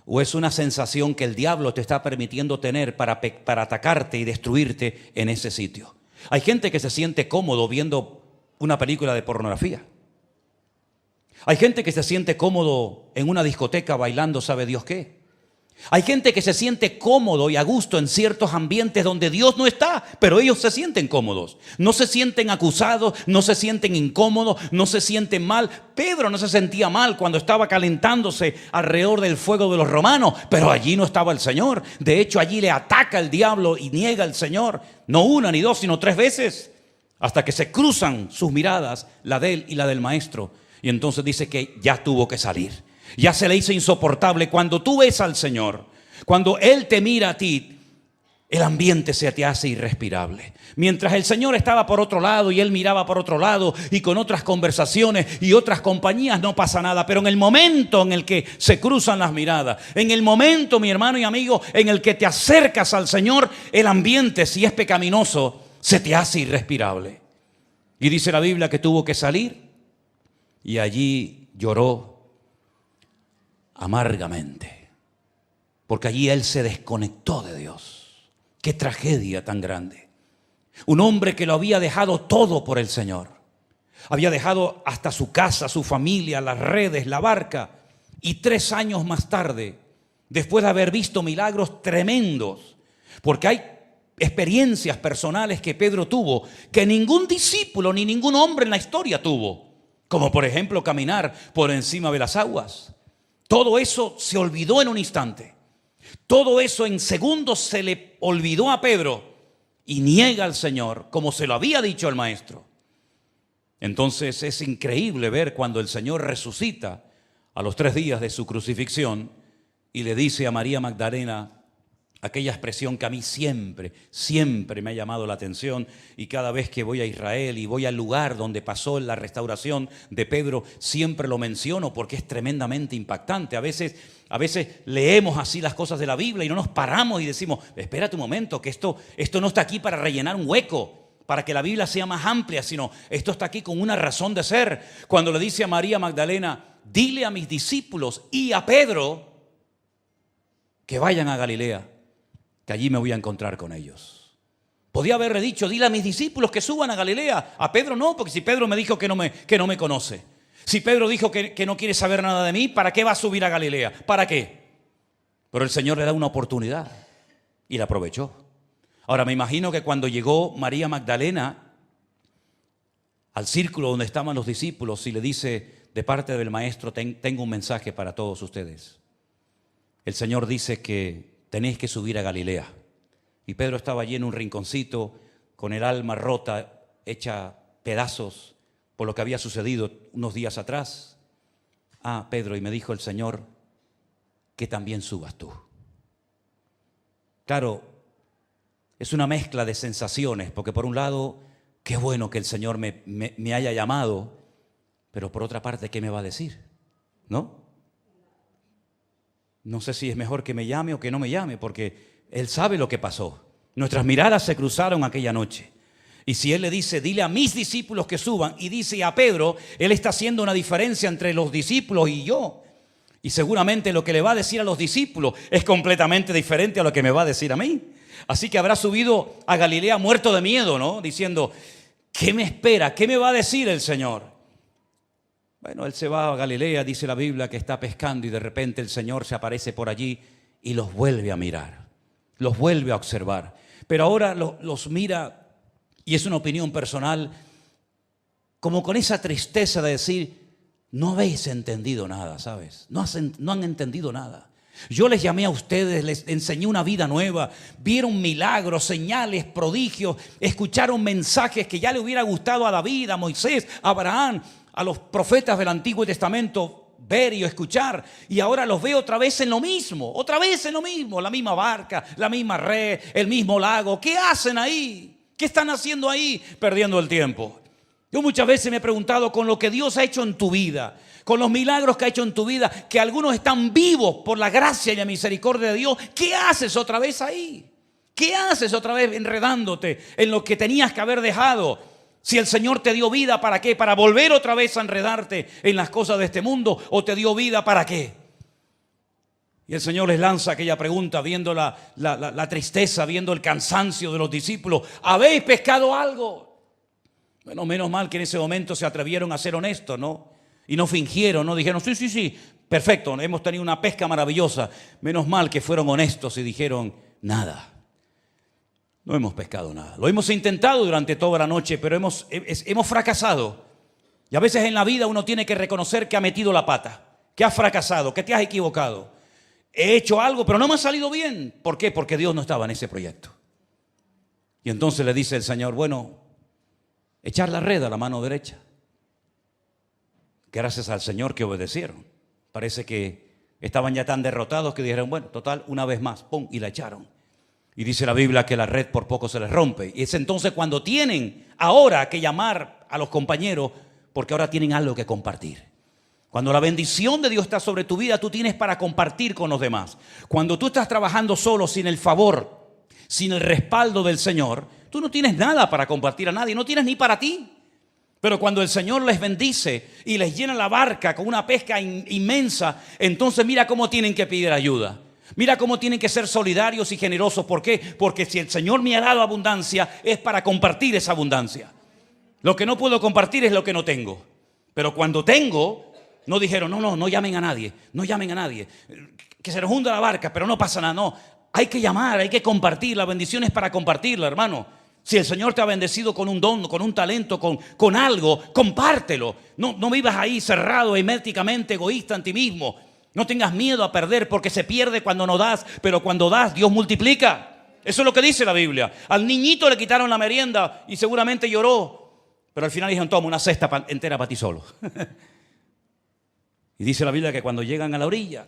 o es una sensación que el diablo te está permitiendo tener para atacarte y destruirte en ese sitio. Hay gente que se siente cómodo viendo una película de pornografía. Hay gente que se siente cómodo en una discoteca bailando, ¿sabe Dios qué? Hay gente que se siente cómodo y a gusto en ciertos ambientes donde Dios no está, pero ellos se sienten cómodos. No se sienten acusados, no se sienten incómodos, no se sienten mal. Pedro no se sentía mal cuando estaba calentándose alrededor del fuego de los romanos, pero allí no estaba el Señor. De hecho, allí le ataca el diablo y niega al Señor. No una ni dos, sino 3 veces, hasta que se cruzan sus miradas, la de él y la del maestro. Y entonces dice que ya tuvo que salir. Ya se le hizo insoportable. Cuando tú ves al Señor, cuando Él te mira a ti, el ambiente se te hace irrespirable. Mientras el Señor estaba por otro lado y Él miraba por otro lado y con otras conversaciones y otras compañías, no pasa nada. Pero en el momento en el que se cruzan las miradas, en el momento, mi hermano y amigo, en el que te acercas al Señor, el ambiente, si es pecaminoso, se te hace irrespirable. Y dice la Biblia que tuvo que salir y allí lloró amargamente, porque allí él se desconectó de Dios. Qué tragedia tan grande. Un hombre que lo había dejado todo por el Señor. Había dejado hasta su casa, su familia, las redes, la barca. Y 3 años más tarde, después de haber visto milagros tremendos, porque hay experiencias personales que Pedro tuvo que ningún discípulo ni ningún hombre en la historia tuvo, como por ejemplo caminar por encima de las aguas. Todo eso se olvidó en un instante. Todo eso en segundos se le olvidó a Pedro y niega al Señor como se lo había dicho el maestro. Entonces es increíble ver cuando el Señor resucita a los 3 días de su crucifixión y le dice a María Magdalena aquella expresión que a mí siempre me ha llamado la atención, y cada vez que voy a Israel y voy al lugar donde pasó la restauración de Pedro, siempre lo menciono porque es tremendamente impactante. A veces leemos así las cosas de la Biblia y no nos paramos y decimos, espérate un momento, que esto no está aquí para rellenar un hueco, para que la Biblia sea más amplia, sino esto está aquí con una razón de ser. Cuando le dice a María Magdalena, dile a mis discípulos y a Pedro que vayan a Galilea, que allí me voy a encontrar con ellos. Podía haberle dicho, dile a mis discípulos que suban a Galilea. A Pedro no, porque si Pedro me dijo que no me conoce, si Pedro dijo que no quiere saber nada de mí, ¿para qué va a subir a Galilea? ¿Para qué? Pero el Señor le da una oportunidad y la aprovechó. Ahora me imagino que cuando llegó María Magdalena al círculo donde estaban los discípulos y le dice de parte del maestro, tengo un mensaje para todos ustedes. El Señor dice que tenéis que subir a Galilea. Y Pedro estaba allí en un rinconcito con el alma rota, hecha pedazos por lo que había sucedido unos días atrás. Pedro, y me dijo el Señor que también subas tú. Claro, es una mezcla de sensaciones, porque por un lado, qué bueno que el Señor me haya llamado, pero por otra parte, ¿qué me va a decir? ¿No? No sé si es mejor que me llame o que no me llame, porque Él sabe lo que pasó. Nuestras miradas se cruzaron aquella noche. Y si Él le dice, dile a mis discípulos que suban, y dice a Pedro, Él está haciendo una diferencia entre los discípulos y yo. Y seguramente lo que le va a decir a los discípulos es completamente diferente a lo que me va a decir a mí. Así que habrá subido a Galilea muerto de miedo, ¿no? Diciendo, ¿qué me espera? ¿Qué me va a decir el Señor? Bueno, él se va a Galilea, dice la Biblia, que está pescando y de repente el Señor se aparece por allí y los vuelve a mirar, los vuelve a observar. Pero ahora los mira, y es una opinión personal, como con esa tristeza de decir, no habéis entendido nada, ¿sabes? No han entendido nada. Yo les llamé a ustedes, les enseñé una vida nueva, vieron milagros, señales, prodigios, escucharon mensajes que ya le hubiera gustado a David, a Moisés, a Abraham, a los profetas del Antiguo Testamento ver y escuchar, y ahora los veo otra vez en lo mismo, la misma barca, la misma red, el mismo lago. ¿Qué hacen ahí? ¿Qué están haciendo ahí? Perdiendo el tiempo. Yo muchas veces me he preguntado, con lo que Dios ha hecho en tu vida, con los milagros que ha hecho en tu vida, que algunos están vivos por la gracia y la misericordia de Dios, ¿qué haces otra vez ahí? ¿Qué haces otra vez enredándote en lo que tenías que haber dejado? Si el Señor te dio vida, ¿para qué? ¿Para volver otra vez a enredarte en las cosas de este mundo? ¿O te dio vida para qué? Y el Señor les lanza aquella pregunta, viendo la tristeza, viendo el cansancio de los discípulos. ¿Habéis pescado algo? Bueno, menos mal que en ese momento se atrevieron a ser honestos, ¿no? Y no fingieron, no dijeron, sí, Perfecto, hemos tenido una pesca maravillosa. Menos mal que fueron honestos y dijeron, nada. No hemos pescado nada. Lo hemos intentado durante toda la noche, pero hemos fracasado. Y a veces en la vida uno tiene que reconocer que ha metido la pata, que has fracasado, que te has equivocado. He hecho algo, pero no me ha salido bien. ¿Por qué? Porque Dios no estaba en ese proyecto. Y entonces le dice el Señor, bueno, echar la red a la mano derecha. Gracias al Señor que obedecieron. Parece que estaban ya tan derrotados que dijeron, bueno, total, una vez más, pum, y la echaron. Y dice la Biblia que la red por poco se les rompe. Y es entonces cuando tienen ahora que llamar a los compañeros, porque ahora tienen algo que compartir. Cuando la bendición de Dios está sobre tu vida, tú tienes para compartir con los demás. Cuando tú estás trabajando solo, sin el favor, sin el respaldo del Señor, tú no tienes nada para compartir a nadie, no tienes ni para ti. Pero cuando el Señor les bendice y les llena la barca con una pesca inmensa, entonces mira cómo tienen que pedir ayuda. Mira cómo tienen que ser solidarios y generosos. ¿Por qué? Porque si el Señor me ha dado abundancia, es para compartir esa abundancia. Lo que no puedo compartir es lo que no tengo. Pero cuando tengo, no dijeron, no llamen a nadie, no llamen a nadie. Que se nos hunda la barca, pero no pasa nada, no. Hay que llamar, hay que compartir. La bendición es para compartirla, hermano. Si el Señor te ha bendecido con un don, con un talento, con algo, compártelo. No vivas ahí cerrado, herméticamente, egoísta en ti mismo. No tengas miedo a perder porque se pierde cuando no das, pero cuando das, Dios multiplica. Eso es lo que dice la Biblia. Al niñito le quitaron la merienda y seguramente lloró, pero al final dijeron, toma una cesta entera para ti solo. Y dice la Biblia que cuando llegan a la orilla,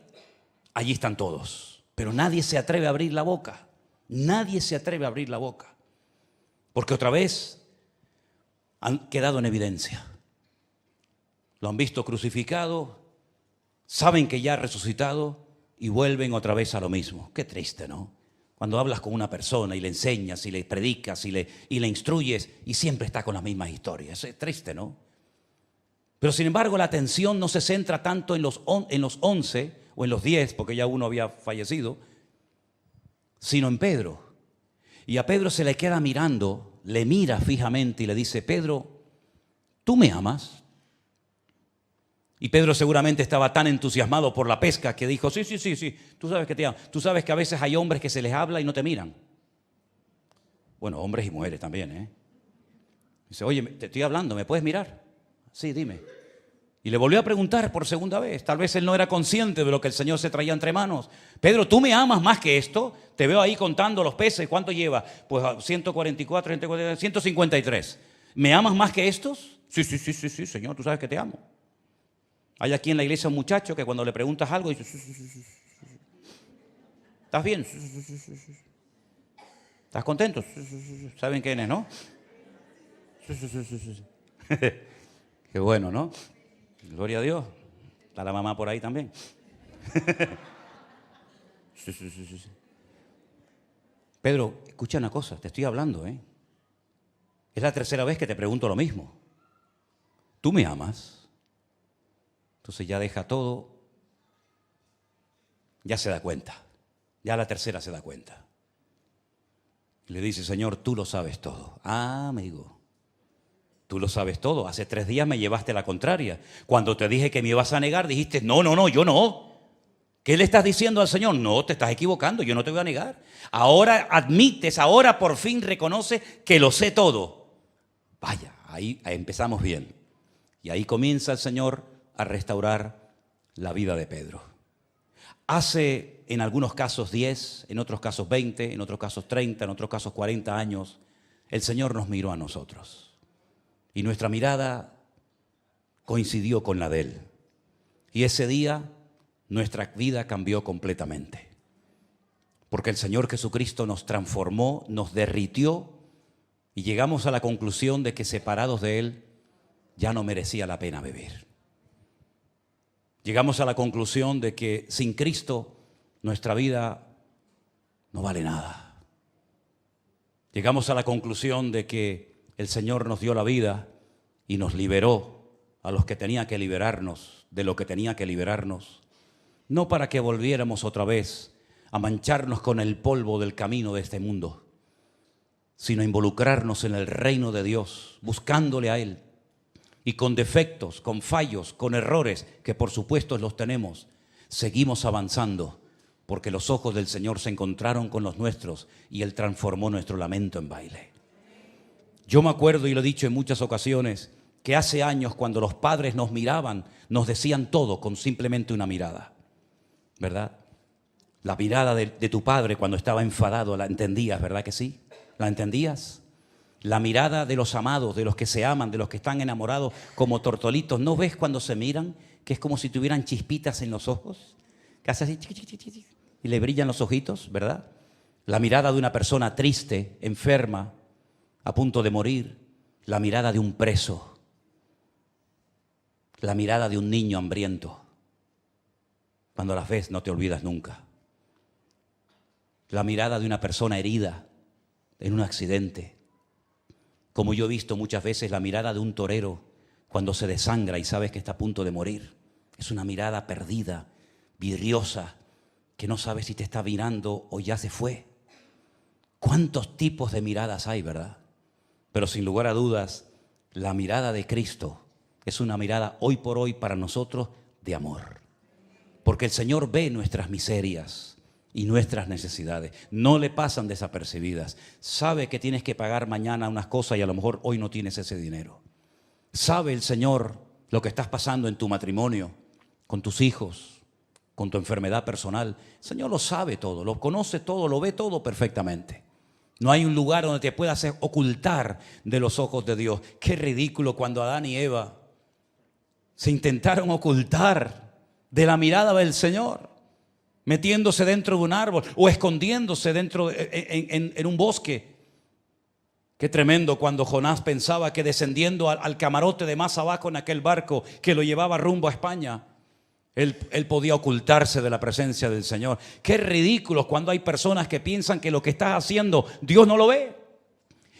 allí están todos. Pero nadie se atreve a abrir la boca. Nadie se atreve a abrir la boca. Porque otra vez han quedado en evidencia. Lo han visto crucificado, saben que ya ha resucitado y vuelven otra vez a lo mismo. Qué triste, ¿no? Cuando hablas con una persona y le enseñas y le predicas y le instruyes y siempre está con las mismas historias. Es triste, ¿no? Pero sin embargo la atención no se centra tanto en los 11 o en los 10, porque ya uno había fallecido, sino en Pedro. Y a Pedro se le queda mirando, le mira fijamente y le dice, Pedro, ¿tú me amas? Y Pedro seguramente estaba tan entusiasmado por la pesca que dijo, sí, tú sabes que te amo. Tú sabes que a veces hay hombres que se les habla y no te miran. Bueno, hombres y mujeres también, ¿eh? Dice, oye, te estoy hablando, ¿me puedes mirar? Sí, dime. Y le volvió a preguntar por segunda vez. Tal vez él no era consciente de lo que el Señor se traía entre manos. Pedro, ¿tú me amas más que esto? Te veo ahí contando los peces. ¿Cuánto lleva? Pues 144, 153. ¿Me amas más que estos? Sí, Señor, tú sabes que te amo. Hay aquí en la iglesia un muchacho que cuando le preguntas algo dice, ¿estás bien? ¿Estás contento? ¿Saben quién es, no? Qué bueno, ¿no? Gloria a Dios. Está la mamá por ahí también. Sí. Pedro, escucha una cosa, te estoy hablando, ¿eh? Es la tercera vez que te pregunto lo mismo. ¿Tú me amas? Entonces ya deja todo. Ya se da cuenta. Ya la tercera se da cuenta. Le dice, Señor, tú lo sabes todo. Ah, amigo. Tú lo sabes todo. Hace 3 días me llevaste la contraria. Cuando te dije que me ibas a negar, dijiste, no, yo no. ¿Qué le estás diciendo al Señor? No, te estás equivocando, yo no te voy a negar. Ahora admites, ahora por fin reconoces que lo sé todo. Vaya, ahí empezamos bien. Y ahí comienza el Señor a restaurar la vida de Pedro. Hace en algunos casos 10, en otros casos 20, en otros casos 30, en otros casos 40 años, el Señor nos miró a nosotros. Y nuestra mirada coincidió con la de Él. Y ese día nuestra vida cambió completamente. Porque el Señor Jesucristo nos transformó, nos derritió y llegamos a la conclusión de que separados de Él ya no merecía la pena vivir. Llegamos a la conclusión de que sin Cristo nuestra vida no vale nada. Llegamos a la conclusión de que el Señor nos dio la vida y nos liberó a los que tenía que liberarnos, de lo que tenía que liberarnos, no para que volviéramos otra vez a mancharnos con el polvo del camino de este mundo, sino involucrarnos en el reino de Dios, buscándole a Él, y con defectos, con fallos, con errores, que por supuesto los tenemos, seguimos avanzando porque los ojos del Señor se encontraron con los nuestros y Él transformó nuestro lamento en baile. Yo me acuerdo, y lo he dicho en muchas ocasiones, que hace años cuando los padres nos miraban, nos decían todo con simplemente una mirada, ¿verdad? La mirada de tu padre cuando estaba enfadado, la entendías, ¿verdad que sí? ¿La entendías? La mirada de los amados, de los que se aman, de los que están enamorados como tortolitos. ¿No ves cuando se miran que es como si tuvieran chispitas en los ojos? Que hace así, y le brillan los ojitos, ¿verdad? La mirada de una persona triste, enferma, a punto de morir. La mirada de un preso. La mirada de un niño hambriento. Cuando las ves no te olvidas nunca. La mirada de una persona herida en un accidente. Como yo he visto muchas veces la mirada de un torero cuando se desangra y sabes que está a punto de morir. Es una mirada perdida, vidriosa, que no sabes si te está mirando o ya se fue. ¿Cuántos tipos de miradas hay, verdad? Pero sin lugar a dudas, la mirada de Cristo es una mirada hoy por hoy para nosotros de amor. Porque el Señor ve nuestras miserias y nuestras necesidades. No le pasan desapercibidas. Sabe que tienes que pagar mañana unas cosas y a lo mejor hoy no tienes ese dinero. Sabe el Señor lo que estás pasando en tu matrimonio, con tus hijos, con tu enfermedad personal. El Señor lo sabe todo, lo conoce todo, lo ve todo perfectamente. No hay un lugar donde te puedas ocultar de los ojos de Dios. Qué ridículo cuando Adán y Eva se intentaron ocultar de la mirada del Señor, metiéndose dentro de un árbol o escondiéndose dentro en un bosque. Qué tremendo cuando Jonás pensaba que descendiendo al camarote de más abajo en aquel barco que lo llevaba rumbo a España, él podía ocultarse de la presencia del Señor. Qué ridículo cuando hay personas que piensan que lo que estás haciendo Dios no lo ve.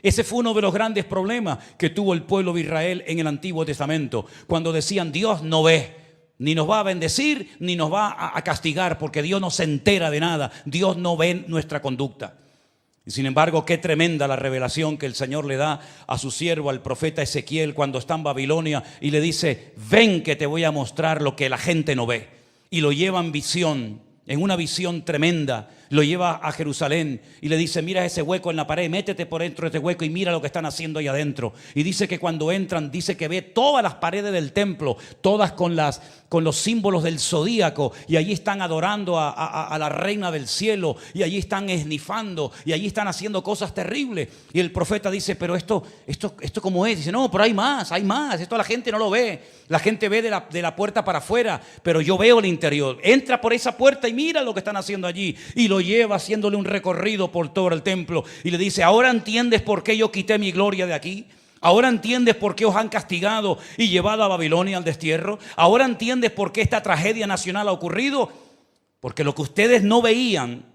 Ese fue uno de los grandes problemas que tuvo el pueblo de Israel en el Antiguo Testamento, cuando decían Dios no ve, ni nos va a bendecir, ni nos va a castigar, porque Dios no se entera de nada, Dios no ve nuestra conducta. Y sin embargo, qué tremenda la revelación que el Señor le da a su siervo, al profeta Ezequiel, cuando está en Babilonia y le dice, ven que te voy a mostrar lo que la gente no ve. Y lo lleva en visión, en una visión tremenda, lo lleva a Jerusalén y le dice, mira ese hueco en la pared, métete por dentro de ese hueco y mira lo que están haciendo ahí adentro. Y dice que cuando entran, dice que ve todas las paredes del templo, todas con los símbolos del zodíaco, y allí están adorando a la reina del cielo, y allí están esnifando, y allí están haciendo cosas terribles. Y el profeta dice, pero esto ¿cómo es? Dice, no, pero hay más, esto la gente no lo ve, la gente ve de la puerta para afuera, pero yo veo el interior. Entra por esa puerta y mira lo que están haciendo allí. Y lo lleva haciéndole un recorrido por todo el templo y le dice, ¿ahora entiendes por qué yo quité mi gloria de aquí? ¿Ahora entiendes por qué os han castigado y llevado a Babilonia al destierro? ¿Ahora entiendes por qué esta tragedia nacional ha ocurrido? Porque lo que ustedes no veían,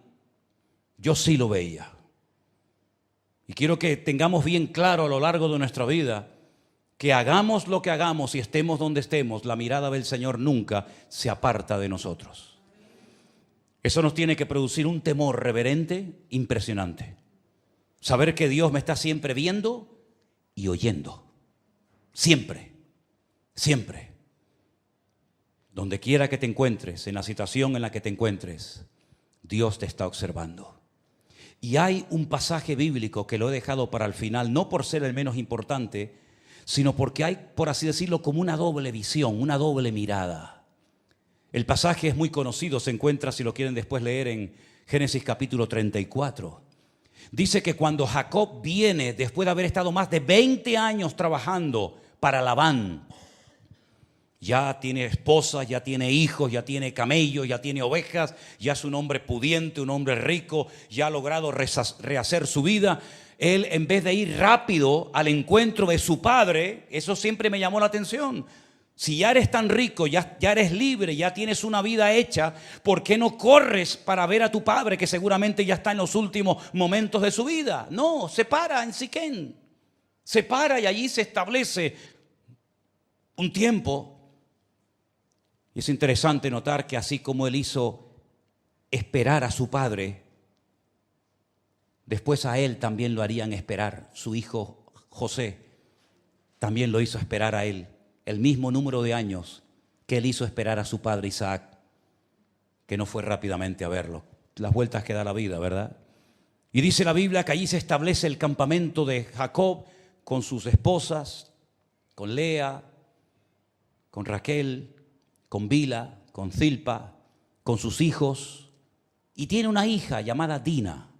yo sí lo veía. Y quiero que tengamos bien claro a lo largo de nuestra vida que hagamos lo que hagamos y estemos donde estemos, la mirada del Señor nunca se aparta de nosotros. Eso nos tiene que producir un temor reverente impresionante. Saber que Dios me está siempre viendo y oyendo. Siempre, siempre. Donde quiera que te encuentres, en la situación en la que te encuentres, Dios te está observando. Y hay un pasaje bíblico que lo he dejado para el final, no por ser el menos importante, sino porque hay, por así decirlo, como una doble visión, una doble mirada. El pasaje es muy conocido, se encuentra, si lo quieren después leer, en Génesis capítulo 34. Dice que cuando Jacob viene, después de haber estado más de 20 años trabajando para Labán, ya tiene esposa, ya tiene hijos, ya tiene camellos, ya tiene ovejas, ya es un hombre pudiente, un hombre rico, ya ha logrado rehacer su vida. Él, en vez de ir rápido al encuentro de su padre, eso siempre me llamó la atención. Si ya eres tan rico, ya eres libre, ya tienes una vida hecha, ¿por qué no corres para ver a tu padre que seguramente ya está en los últimos momentos de su vida? No, se para en Siquén. Se para y allí se establece un tiempo. Y es interesante notar que así como él hizo esperar a su padre, después a él también lo harían esperar. Su hijo José también lo hizo esperar a él. El mismo número de años que él hizo esperar a su padre Isaac. que no fue rápidamente a verlo. Las vueltas que da la vida, ¿verdad? Y dice la Biblia que allí se establece el campamento de Jacob con sus esposas, con Lea, con Raquel, con Bila, con Zilpa, con sus hijos. Y tiene una hija llamada Dina,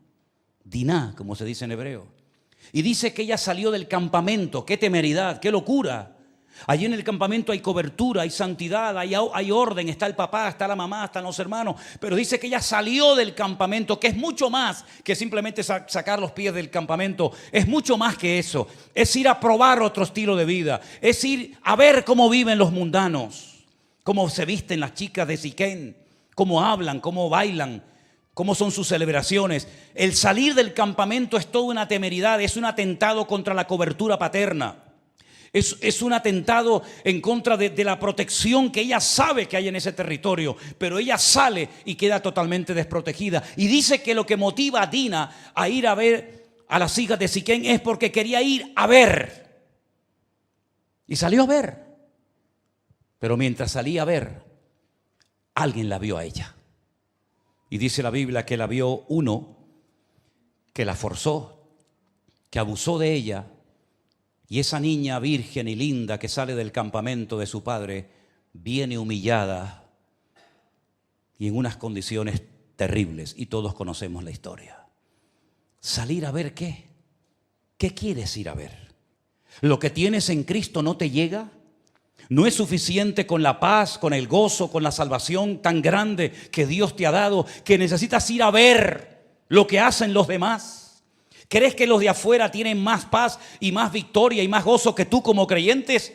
Diná, como se dice en hebreo. Y dice que ella salió del campamento. ¡Qué temeridad, qué locura! Allí en el campamento hay cobertura, hay santidad, hay orden, está el papá, está la mamá, están los hermanos. Pero dice que ella salió del campamento, que es mucho más que simplemente sacar los pies del campamento. Es mucho más que eso. Es ir a probar otro estilo de vida. Es ir a ver cómo viven los mundanos, cómo se visten las chicas de Siquén, cómo hablan, cómo bailan, cómo son sus celebraciones. El salir del campamento es toda una temeridad, es un atentado contra la cobertura paterna. Es un atentado en contra de la protección que ella sabe que hay en ese territorio, pero ella sale y queda totalmente desprotegida. Y dice que lo que motiva a Dina a ir a ver a las hijas de Siquén es porque quería ir a ver. Y salió a ver. Pero mientras salía a ver, alguien la vio a ella. Y dice la Biblia que la vio uno que la forzó, que abusó de ella. Y esa niña virgen y linda que sale del campamento de su padre viene humillada y en unas condiciones terribles. Y todos conocemos la historia. ¿Salir a ver qué? ¿Qué quieres ir a ver? ¿Lo que tienes en Cristo no te llega? ¿No es suficiente con la paz, con el gozo, con la salvación tan grande que Dios te ha dado, que necesitas ir a ver lo que hacen los demás? ¿Crees que los de afuera tienen más paz y más victoria y más gozo que tú como creyentes?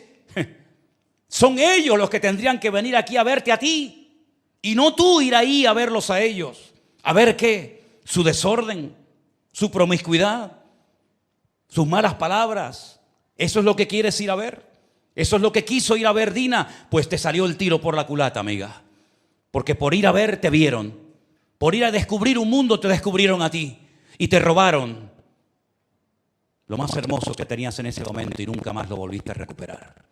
Son ellos los que tendrían que venir aquí a verte a ti y no tú ir ahí a verlos a ellos. ¿A ver qué? Su desorden, su promiscuidad, sus malas palabras. ¿Eso es lo que quieres ir a ver? ¿Eso es lo que quiso ir a ver Dina? Pues te salió el tiro por la culata, amiga. Porque por ir a ver te vieron. Por ir a descubrir un mundo te descubrieron a ti y te robaron lo más hermoso que tenías en ese momento y nunca más lo volviste a recuperar.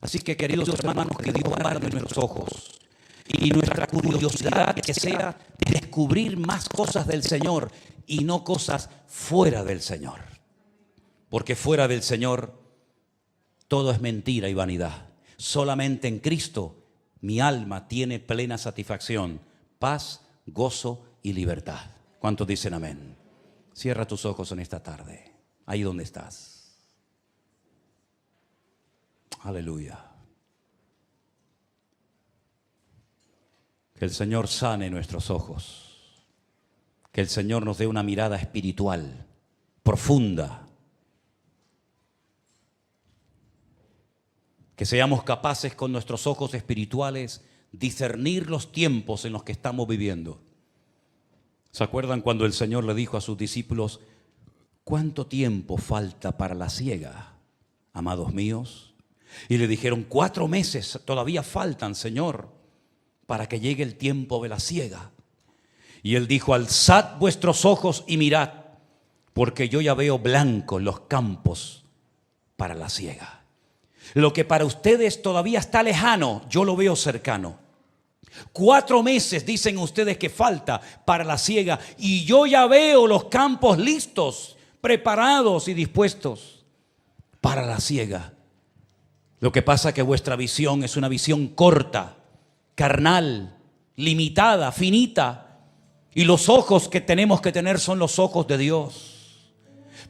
Así que, queridos hermanos, que Dios guarde nuestros ojos y nuestra curiosidad que sea descubrir más cosas del Señor y no cosas fuera del Señor. Porque fuera del Señor todo es mentira y vanidad. Solamente en Cristo mi alma tiene plena satisfacción, paz, gozo y libertad. ¿Cuántos dicen amén? Cierra tus ojos en esta tarde. Ahí donde estás. Aleluya. Que el Señor sane nuestros ojos. Que el Señor nos dé una mirada espiritual, profunda. Que seamos capaces con nuestros ojos espirituales discernir los tiempos en los que estamos viviendo. ¿Se acuerdan cuando el Señor le dijo a sus discípulos: ¿cuánto tiempo falta para la siega, amados míos? Y le dijeron: 4 meses todavía faltan, Señor, para que llegue el tiempo de la siega. Y él dijo: alzad vuestros ojos y mirad, porque yo ya veo blancos los campos para la siega. Lo que para ustedes todavía está lejano, yo lo veo cercano. 4 meses dicen ustedes que falta para la siega y yo ya veo los campos listos, preparados y dispuestos para la siega. Lo que pasa es que vuestra visión es una visión corta, carnal, limitada, finita. Y los ojos que tenemos que tener son los ojos de Dios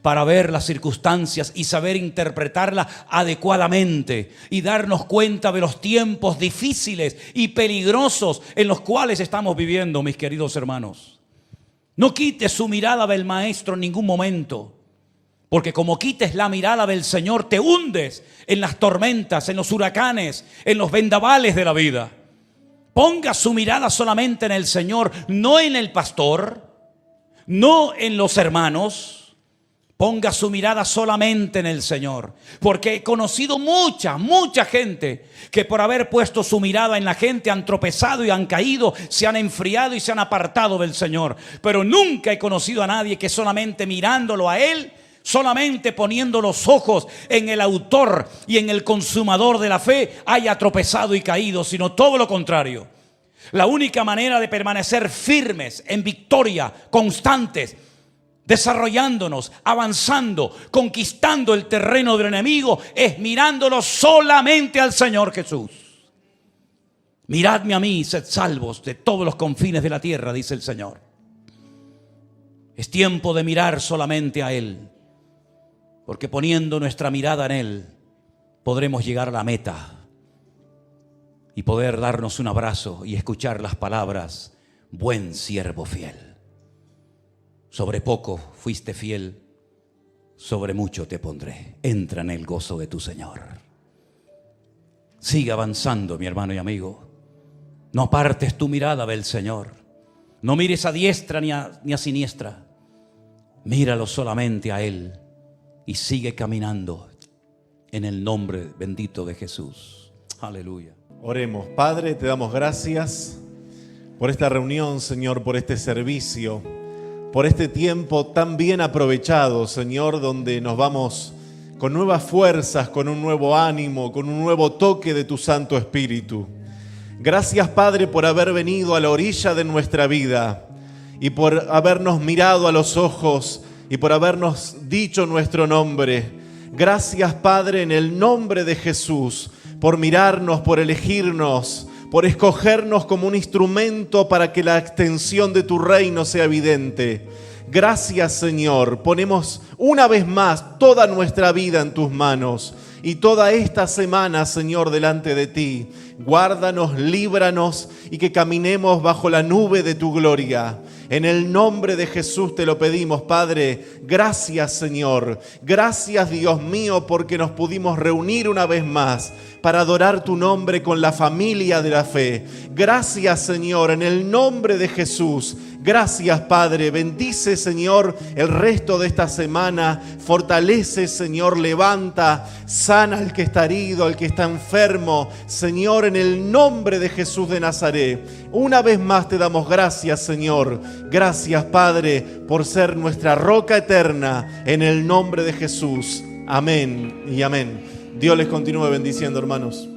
para ver las circunstancias y saber interpretarlas adecuadamente y darnos cuenta de los tiempos difíciles y peligrosos en los cuales estamos viviendo, mis queridos hermanos. No quites su mirada del Maestro en ningún momento, porque como quites la mirada del Señor, te hundes en las tormentas, en los huracanes, en los vendavales de la vida. Ponga su mirada solamente en el Señor, no en el pastor, no en los hermanos. Ponga su mirada solamente en el Señor, porque he conocido mucha gente que por haber puesto su mirada en la gente han tropezado y han caído, se han enfriado y se han apartado del Señor. Pero nunca he conocido a nadie que solamente mirándolo a Él, solamente poniendo los ojos en el autor y en el consumador de la fe, haya tropezado y caído, sino todo lo contrario. La única manera de permanecer firmes, en victoria, constantes, desarrollándonos, avanzando, conquistando el terreno del enemigo, es mirándolo solamente al Señor Jesús. Miradme a mí y sed salvos de todos los confines de la tierra, dice el Señor. Es tiempo de mirar solamente a Él, porque poniendo nuestra mirada en Él, podremos llegar a la meta y poder darnos un abrazo y escuchar las palabras: buen siervo fiel. Sobre poco fuiste fiel, sobre mucho te pondré. Entra en el gozo de tu Señor. Sigue avanzando, mi hermano y amigo. No apartes tu mirada del Señor. No mires a diestra ni a siniestra. Míralo solamente a Él y sigue caminando en el nombre bendito de Jesús. Aleluya. Oremos. Padre, te damos gracias por esta reunión, Señor, por este servicio, por este tiempo tan bien aprovechado, Señor, donde nos vamos con nuevas fuerzas, con un nuevo ánimo, con un nuevo toque de tu Santo Espíritu. Gracias, Padre, por haber venido a la orilla de nuestra vida y por habernos mirado a los ojos y por habernos dicho nuestro nombre. Gracias, Padre, en el nombre de Jesús, por mirarnos, por elegirnos, por escogernos como un instrumento para que la extensión de tu reino sea evidente. Gracias, Señor. Ponemos una vez más toda nuestra vida en tus manos y toda esta semana, Señor, delante de ti. Guárdanos, líbranos y que caminemos bajo la nube de tu gloria. En el nombre de Jesús te lo pedimos, Padre. Gracias, Señor. Gracias, Dios mío, porque nos pudimos reunir una vez más para adorar tu nombre con la familia de la fe. Gracias, Señor, en el nombre de Jesús. Gracias, Padre. Bendice, Señor, el resto de esta semana. Fortalece, Señor, levanta, sana al que está herido, al que está enfermo. Señor, en el nombre de Jesús de Nazaret. Una vez más te damos gracias, Señor. Gracias, Padre, por ser nuestra roca eterna. En el nombre de Jesús. Amén y amén. Dios les continúe bendiciendo, hermanos.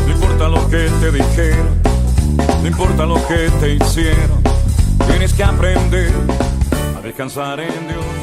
No importa lo que te dijeron, no importa lo que te hicieron, tienes que aprender a descansar en Dios.